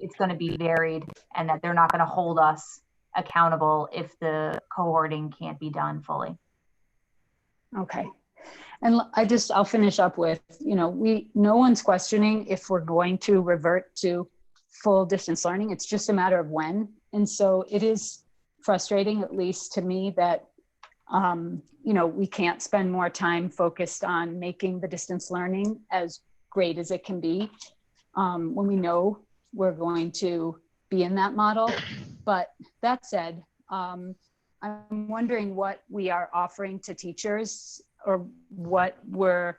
it's going to be varied and that they're not going to hold us accountable if the cohorting can't be done fully. Okay. And I'll finish up with, no one's questioning if we're going to revert to full distance learning. It's just a matter of when. And so it is frustrating, at least to me, that, we can't spend more time focused on making the distance learning as great as it can be when we know we're going to be in that model. But that said, I'm wondering what we are offering to teachers or what we're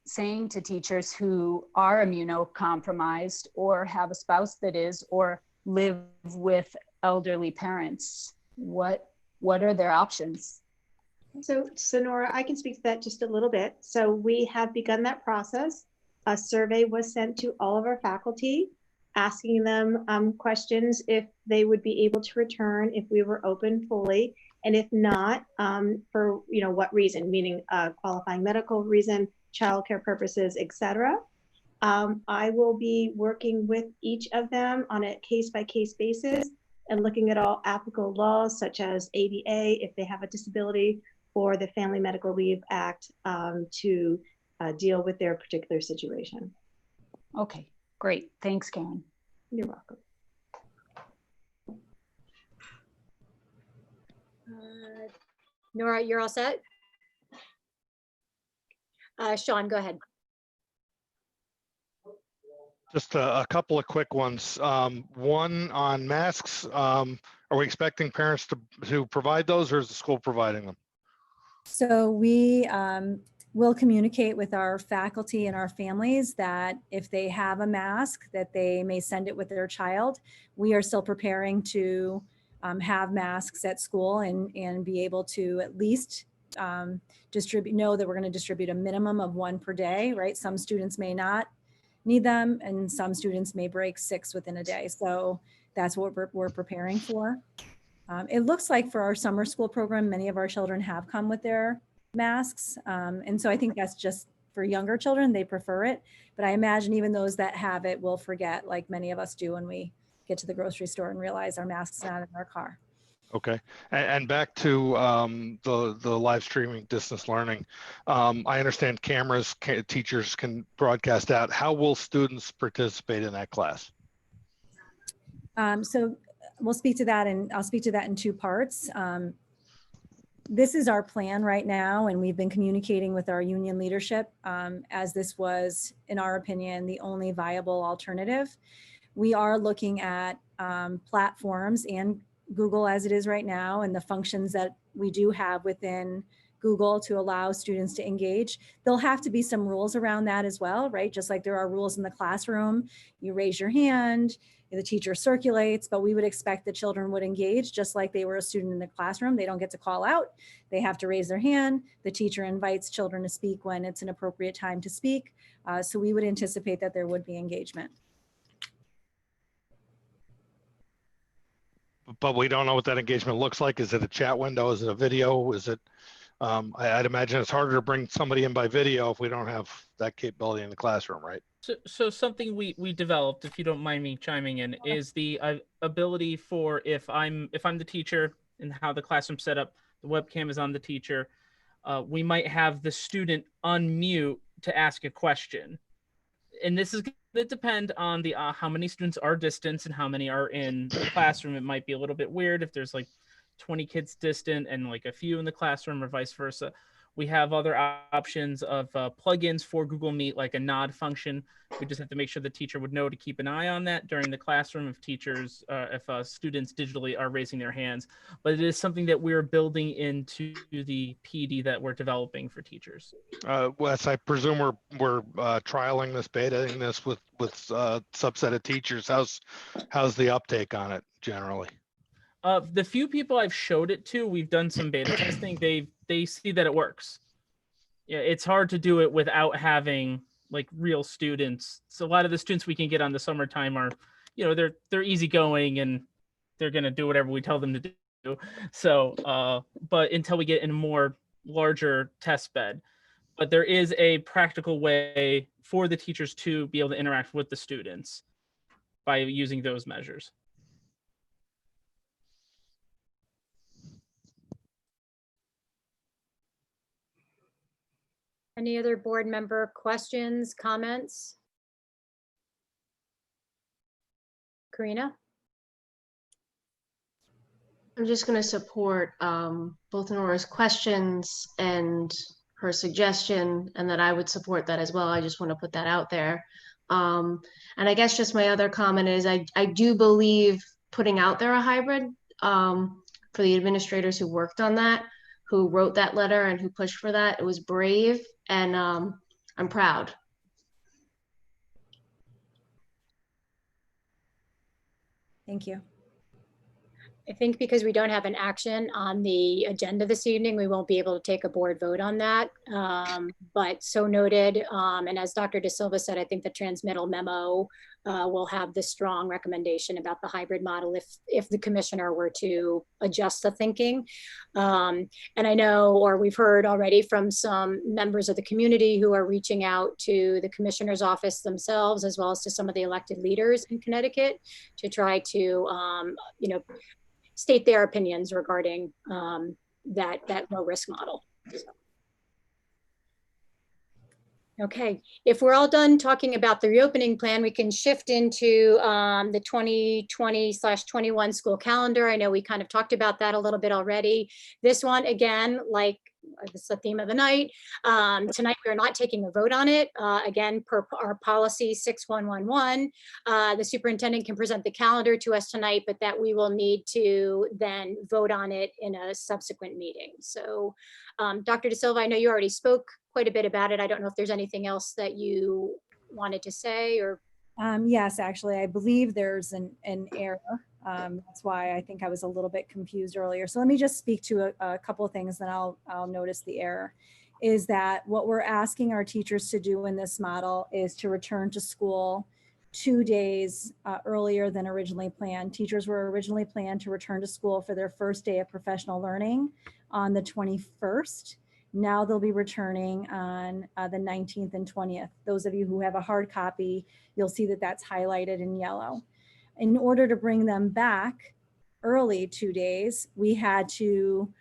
saying to teachers who are immunocompromised or have a spouse that is, or live with elderly parents? What are their options? So Nora, I can speak to that just a little bit. So we have begun that process. A survey was sent to all of our faculty, asking them questions if they would be able to return if we were open fully, and if not, for what reason, meaning qualifying medical reason, childcare purposes, etc. I will be working with each of them on a case-by-case basis and looking at all applicable laws such as ADA if they have a disability, or the Family Medical Leave Act to deal with their particular situation. Okay, great. Thanks, Karen. You're welcome. Nora, you're all set? Sean, go ahead. Just a couple of quick ones. One on masks. Are we expecting parents to provide those, or is the school providing them? So we will communicate with our faculty and our families that if they have a mask, that they may send it with their child. We are still preparing to have masks at school and be able to at least know that we're going to distribute a minimum of 1 per day, right? Some students may not need them, and some students may break 6 within a day. So that's what we're preparing for. It looks like for our summer school program, many of our children have come with their masks. And so I think that's just for younger children, they prefer it. But I imagine even those that have it will forget, like many of us do when we get to the grocery store and realize our mask's not in our car. Okay, and back to the live streaming distance learning. I understand cameras, teachers can broadcast out. How will students participate in that class? So we'll speak to that, and I'll speak to that in 2 parts. This is our plan right now, and we've been communicating with our union leadership as this was, in our opinion, the only viable alternative. We are looking at platforms and Google as it is right now, and the functions that we do have within Google to allow students to engage. There'll have to be some rules around that as well, right? Just like there are rules in the classroom, you raise your hand, the teacher circulates, but we would expect the children would engage just like they were a student in the classroom. They don't get to call out, they have to raise their hand. The teacher invites children to speak when it's an appropriate time to speak. So we would anticipate that there would be engagement. But we don't know what that engagement looks like. Is it a chat window? Is it a video? Is it, I'd imagine it's harder to bring somebody in by video if we don't have that capability in the classroom, right? So something we developed, if you don't mind me chiming in, is the ability for if I'm the teacher and how the classroom's set up, the webcam is on the teacher, we might have the student unmute to ask a question. And this is going to depend on the how many students are distant and how many are in the classroom. It might be a little bit weird if there's like 20 kids distant and like a few in the classroom, or vice versa. We have other options of plugins for Google Meet, like a nod function. We just have to make sure the teacher would know to keep an eye on that during the classroom if teachers, if students digitally are raising their hands. But it is something that we're building into the PD that we're developing for teachers. Wes, I presume we're trialing this, betaing this with subset of teachers. How's the uptake on it generally? The few people I've showed it to, we've done some beta testing. They see that it works. Yeah, it's hard to do it without having like real students. So a lot of the students we can get on the summertime are, they're easygoing and they're gonna do whatever we tell them to do. So, but until we get in a more larger test bed, but there is a practical way for the teachers to be able to interact with the students by using those measures. Any other board member questions, comments? Karina? I'm just going to support both Nora's questions and her suggestion, and that I would support that as well. I just want to put that out there. And I guess just my other comment is I do believe putting out there a hybrid for the administrators who worked on that, who wrote that letter and who pushed for that. It was brave. And I'm proud. Thank you. I think because we don't have an action on the agenda this evening, we won't be able to take a board vote on that. But so noted. And as Dr. De Silva said, I think the transmittal memo will have the strong recommendation about the hybrid model if the commissioner were to adjust the thinking. And I know, or we've heard already from some members of the community who are reaching out to the commissioner's office themselves, as well as to some of the elected leaders in Connecticut to try to, you know, state their opinions regarding that low risk model. So. Okay, if we're all done talking about the reopening plan, we can shift into the 2020/21 school calendar. I know we kind of talked about that a little bit already. This one, again, like this is the theme of the night. Tonight, we're not taking a vote on it. Again, per our policy 6111, the superintendent can present the calendar to us tonight, but that we will need to then vote on it in a subsequent meeting. So Dr. De Silva, I know you already spoke quite a bit about it. I don't know if there's anything else that you wanted to say or. Yes, actually, I believe there's an error. That's why I think I was a little bit confused earlier. So let me just speak to a couple of things, then I'll notice the error. Is that what we're asking our teachers to do in this model is to return to school 2 days earlier than originally planned. Teachers were originally planned to return to school for their first day of professional learning on the 21st. Now they'll be returning on the 19th and 20th. Those of you who have a hard copy, you'll see that that's highlighted in yellow. In order to bring them back early 2 days, we had to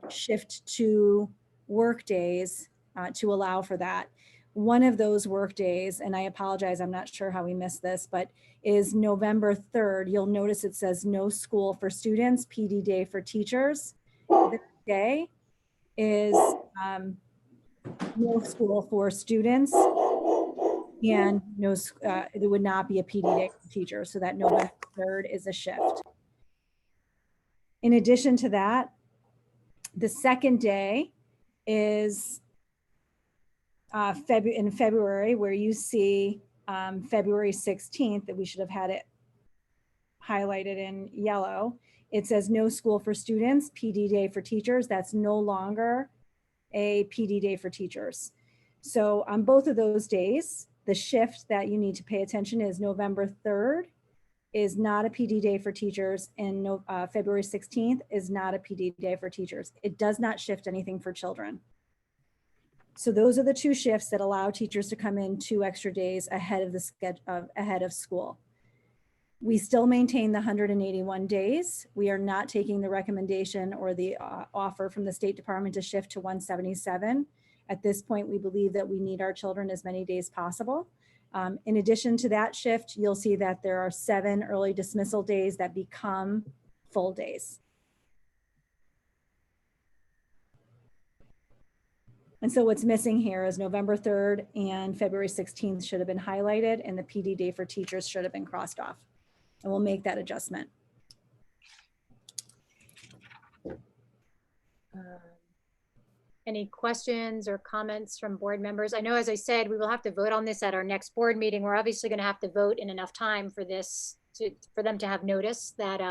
shift 2 work days to allow for that. One of those work days, and I apologize, I'm not sure how we missed this, but is November 3rd. You'll notice it says no school for students, PD day for teachers. This day is no school for students and no, there would not be a PD day for teachers. So that November 3rd is a shift. In addition to that, the second day is in February, where you see February 16th, that we should have had it highlighted in yellow. It says no school for students, PD day for teachers. That's no longer a PD day for teachers. So on both of those days, the shift that you need to pay attention is November 3rd is not a PD day for teachers, and February 16th is not a PD day for teachers. It does not shift anything for children. So those are the 2 shifts that allow teachers to come in 2 extra days ahead of the schedule, ahead of school. We still maintain the 181 days. We are not taking the recommendation or the offer from the State Department to shift to 177. At this point, we believe that we need our children as many days possible. In addition to that shift, you'll see that there are 7 early dismissal days that become full days. And so what's missing here is November 3rd and February 16th should have been highlighted, and the PD day for teachers should have been crossed off. And we'll make that adjustment. Any questions or comments from board members? I know, as I said, we will have to vote on this at our next board meeting. We're obviously going to have to vote in enough time for this for them to have notice that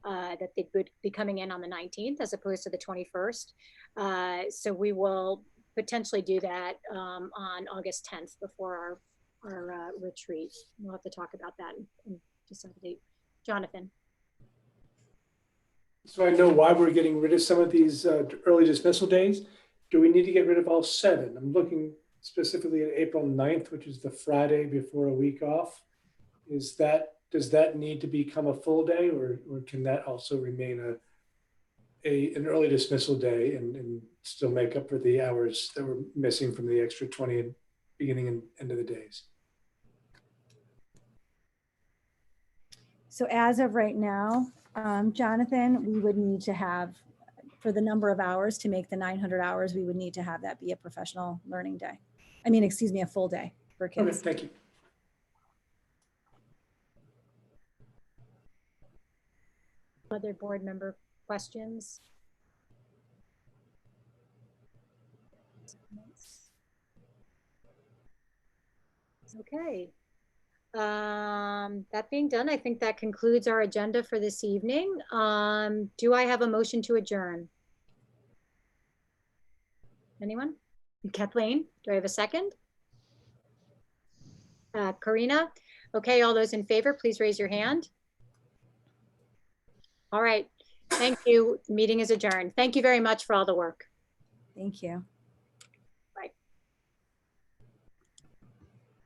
that they would be coming in on the 19th as opposed to the 21st. So we will potentially do that on August 10th before our retreat. We'll have to talk about that and decide the date. Jonathan. So I know why we're getting rid of some of these early dismissal days. Do we need to get rid of all 7? I'm looking specifically at April 9th, which is the Friday before a week off. Does that need to become a full day, or can that also remain an early dismissal day and still make up for the hours that were missing from the extra 20 beginning and end of the days? So as of right now, Jonathan, we would need to have, for the number of hours to make the 900 hours, we would need to have that be a professional learning day. I mean, excuse me, a full day for kids. Okay, thank you. Other board member questions? Okay. That being done, I think that concludes our agenda for this evening. Do I have a motion to adjourn? Anyone? Kathleen, do I have a second? Karina? Okay, all those in favor, please raise your hand. All right, thank you. The meeting is adjourned. Thank you very much for all the work. Thank you.